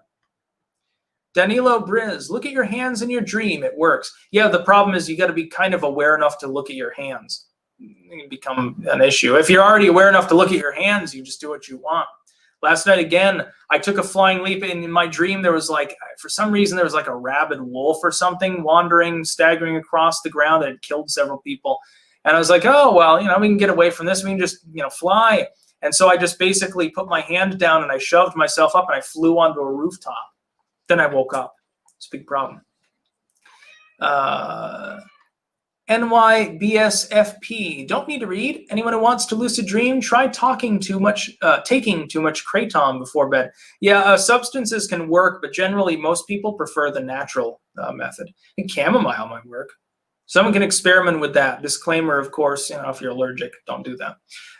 Danilo Briz, look at your hands in your dream. It works. Yeah, the problem is you got to be kind of aware enough to look at your hands. It can become an issue. If you're already aware enough to look at your hands, you just do what you want. Last night, again, I took a flying leap. In my dream, there was like, for some reason, there was like a rabid wolf or something wandering, staggering across the ground that had killed several people. And I was like, oh, well, you know, we can get away from this. We can just, you know, fly. And so I just basically put my hand down and I shoved myself up and I flew onto a rooftop. Then I woke up. It's a big problem. NYBSFP. Don't need to read. Anyone who wants to lucid dream, try taking too much kratom before bed. Yeah, substances can work, but generally most people prefer the natural method. And chamomile might work. Someone can experiment with that. Disclaimer, of course, you know, if you're allergic, don't do that.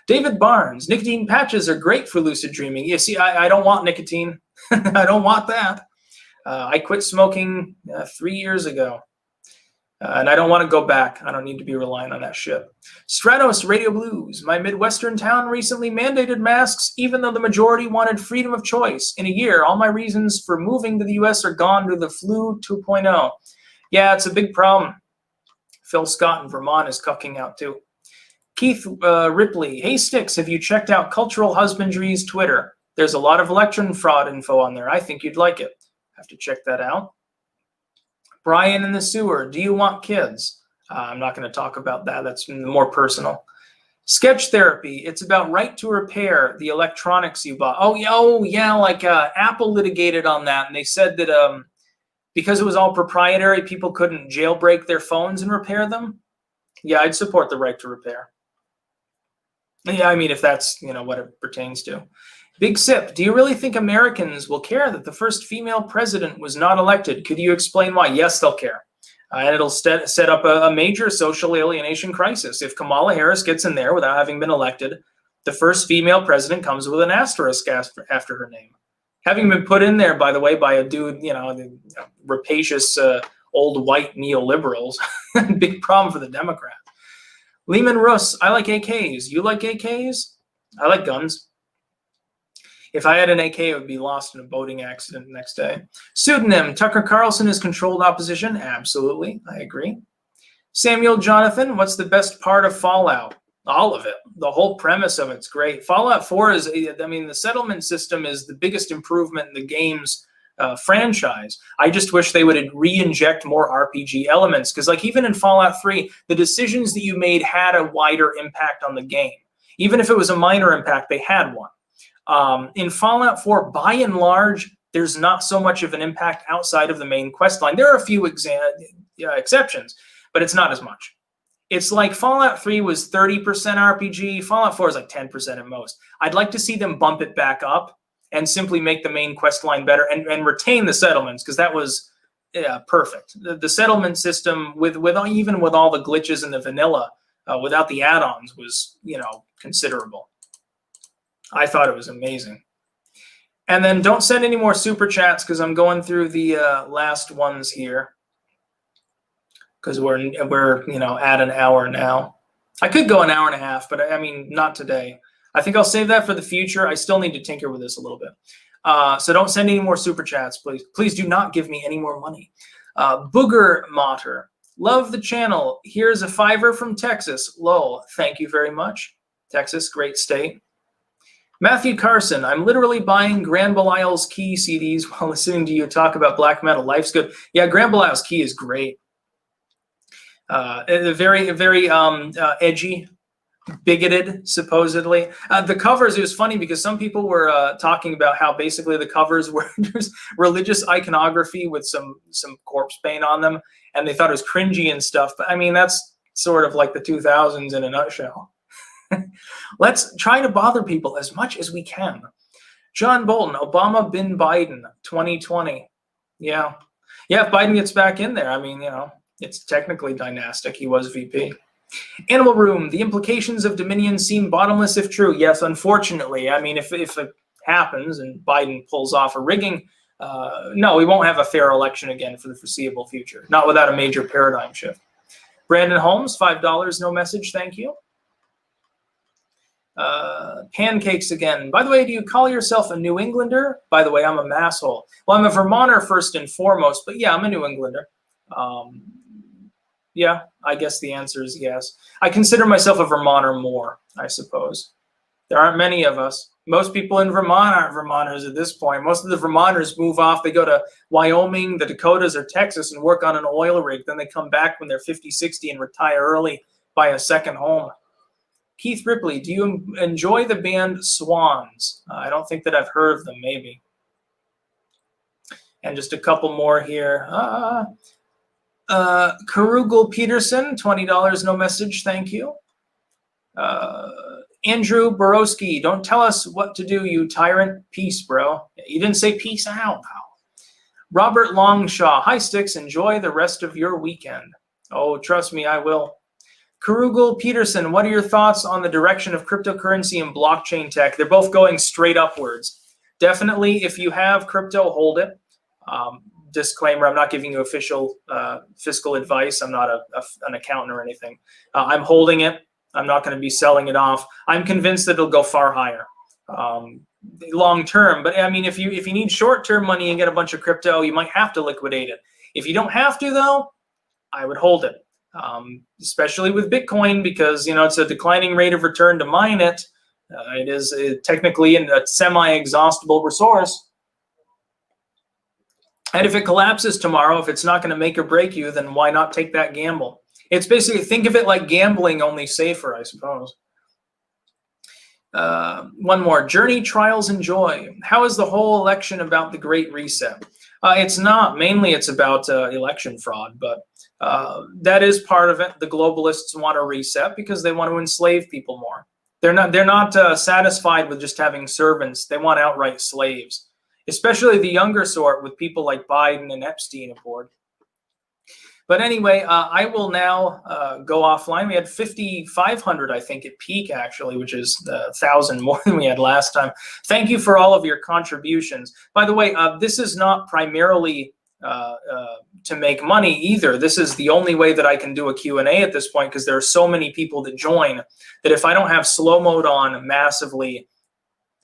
David Barnes. Nicotine patches are great for lucid dreaming. You see, I don't want nicotine. I don't want that. I quit smoking 3 years ago. And I don't want to go back. I don't need to be relying on that shit. Stratos Radio Blues. My Midwestern town recently mandated masks, even though the majority wanted freedom of choice. In a year, all my reasons for moving to the U.S. are gone to the flu 2.0. Yeah, it's a big problem. Phil Scott in Vermont is cucking out too. Keith Ripley. Hey, Sticks, have you checked out Cultural Husbandry's Twitter? There's a lot of election fraud info on there. I think you'd like it. Have to check that out. Brian in the sewer, do you want kids? I'm not going to talk about that. That's more personal. Sketch therapy. It's about right to repair the electronics you bought. Oh yeah, like Apple litigated on that, and they said that because it was all proprietary, people couldn't jailbreak their phones and repair them. Yeah, I'd support the right to repair. Yeah, I mean, if that's, you know, what it pertains to. Big Sip, do you really think Americans will care that the first female president was not elected? Could you explain why? Yes, they'll care. And it'll set up a major social alienation crisis. If Kamala Harris gets in there without having been elected, the first female president comes with an asterisk after her name. Having been put in there, by the way, by a dude, you know, rapacious old white neoliberals. Big problem for the Democrats. Lehman Russ, I like AKs. You like AKs? I like guns. If I had an AK, it would be lost in a boating accident the next day. Pseudonym, Tucker Carlson is controlled opposition. Absolutely, I agree. Samuel Jonathan, what's the best part of Fallout? All of it. The whole premise of it's great. Fallout 4 is, I mean, the settlement system is the biggest improvement in the game's franchise. I just wish they would re-inject more RPG elements, because like even in Fallout 3, the decisions that you made had a wider impact on the game. Even if it was a minor impact, they had one. In Fallout 4, by and large, there's not so much of an impact outside of the main quest line. There are a few exceptions, but it's not as much. It's like Fallout 3 was 30% RPG. Fallout 4 is like 10% at most. I'd like to see them bump it back up and simply make the main quest line better and retain the settlements, because that was perfect. The settlement system, with even with all the glitches in the vanilla, without the add-ons, was, you know, considerable. I thought it was amazing. And then don't send any more super chats, because I'm going through the last ones here, because we're you know, at an hour now. I could go an hour and a half, but I mean, not today. I think I'll save that for the future. I still need to tinker with this a little bit. So don't send any more super chats, please. Please do not give me any more money. Booger Motter, love the channel. Here's a $5 from Texas. Lol, thank you very much. Texas, great state. Matthew Carson, I'm literally buying Grand Belial's Key CDs while listening to you talk about black metal. Life's good. Yeah, Grand Belial's Key is great. Very edgy, bigoted, supposedly. The covers, it was funny because some people were talking about how basically the covers were just religious iconography with some corpse paint on them, and they thought it was cringy and stuff. But I mean, that's sort of like the 2000s in a nutshell. Let's try to bother people as much as we can. John Bolton, Obama bin Biden 2020. Yeah, if Biden gets back in there, I mean, you know, it's technically dynastic. He was VP. Animal Room, the implications of Dominion seem bottomless if true. Yes, unfortunately. I mean, if it happens and Biden pulls off a rigging, no, we won't have a fair election again for the foreseeable future. Not without a major paradigm shift. Brandon Holmes, $5, no message, thank you. Pancakes again. By the way, do you call yourself a New Englander? By the way, I'm a masshole. Well, I'm a Vermonter first and foremost, but yeah, I'm a New Englander. Yeah, I guess the answer is yes. I consider myself a Vermonter more, I suppose. There aren't many of us. Most people in Vermont aren't Vermonters at this point. Most of the Vermonters move off. They go to Wyoming, the Dakotas, or Texas and work on an oil rig. Then they come back when they're 50, 60 and retire early, buy a second home. Keith Ripley, do you enjoy the band Swans? I don't think that I've heard of them, maybe. And just a couple more here. Karugel Peterson, $20, no message, thank you. Andrew Borowski, don't tell us what to do, you tyrant. Peace, bro. You didn't say peace out, pal. Robert Longshaw, hi, Styx, enjoy the rest of your weekend. Oh, trust me, I will. Karugel Peterson, what are your thoughts on the direction of cryptocurrency and blockchain tech? They're both going straight upwards. Definitely, if you have crypto, hold it. Disclaimer, I'm not giving you official fiscal advice. I'm not an accountant or anything. I'm holding it. I'm not going to be selling it off. I'm convinced that it'll go far higher long term. But I mean, if you need short term money and get a bunch of crypto, you might have to liquidate it. If you don't have to, though, I would hold it, especially with Bitcoin, because you know it's a declining rate of return to mine it. It is technically a semi-exhaustible resource. And if it collapses tomorrow, if it's not going to make or break you, then why not take that gamble? It's basically, think of it like gambling, only safer, I suppose. One more. Journey, Trials, and Joy. How is the whole election about the Great Reset? It's not. Mainly it's about election fraud, but that is part of it. The globalists want to reset because they want to enslave people more. They're not satisfied with just having servants. They want outright slaves, especially the younger sort with people like Biden and Epstein aboard. But anyway, I will now go offline. We had 5,500, I think, at peak, actually, which is 1,000 more than we had last time. Thank you for all of your contributions. By the way, this is not primarily to make money either. This is the only way that I can do a Q&A at this point, because there are so many people that join that if I don't have slow mode on massively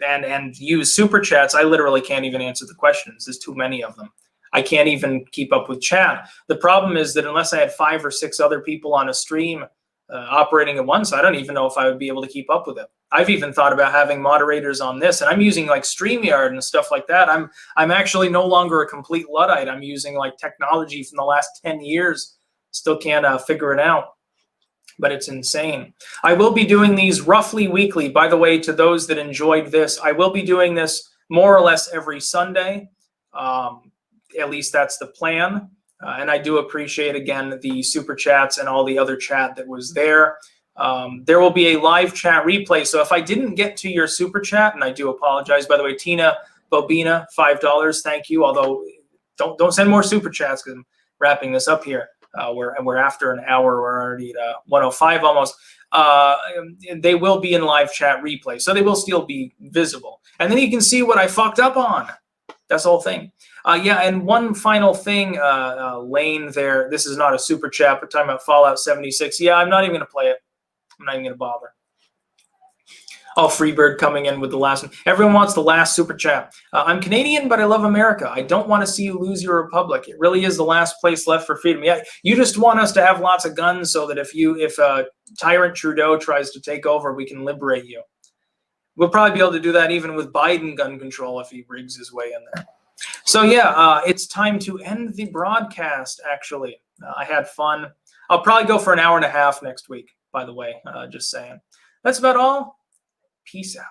and use super chats, I literally can't even answer the questions. There's too many of them. I can't even keep up with chat. The problem is that unless I had 5 or 6 other people on a stream operating at once, I don't even know if I would be able to keep up with it. I've even thought about having moderators on this, and I'm using like StreamYard and stuff like that. I'm actually no longer a complete Luddite. I'm using like technology from the last 10 years. Still can't figure it out, but it's insane. I will be doing these roughly weekly. By the way, to those that enjoyed this, I will be doing this more or less every Sunday. At least that's the plan. And I do appreciate, again, the super chats and all the other chat that was there. There will be a live chat replay. So if I didn't get to your super chat, and I do apologize, by the way, Tina Bobina, $5, thank you. Although don't send more super chats because I'm wrapping this up here. We're after an hour. We're already at 1:05 almost. They will be in live chat replay, so they will still be visible. And then you can see what I fucked up on. That's the whole thing. Yeah, and one final thing, Lane there. This is not a super chat, but talking about Fallout 76. Yeah, I'm not even going to play it. I'm not even going to bother. Oh, Freebird coming in with the last one. Everyone wants the last super chat. I'm Canadian, but I love America. I don't want to see you lose your republic. It really is the last place left for freedom. Yeah, you just want us to have lots of guns so that if Tyrant Trudeau tries to take over, we can liberate you. We'll probably be able to do that even with Biden gun control if he rigs his way in there. So yeah, it's time to end the broadcast, actually. I had fun. I'll probably go for an hour and a half next week, by the way, just saying. That's about all. Peace out.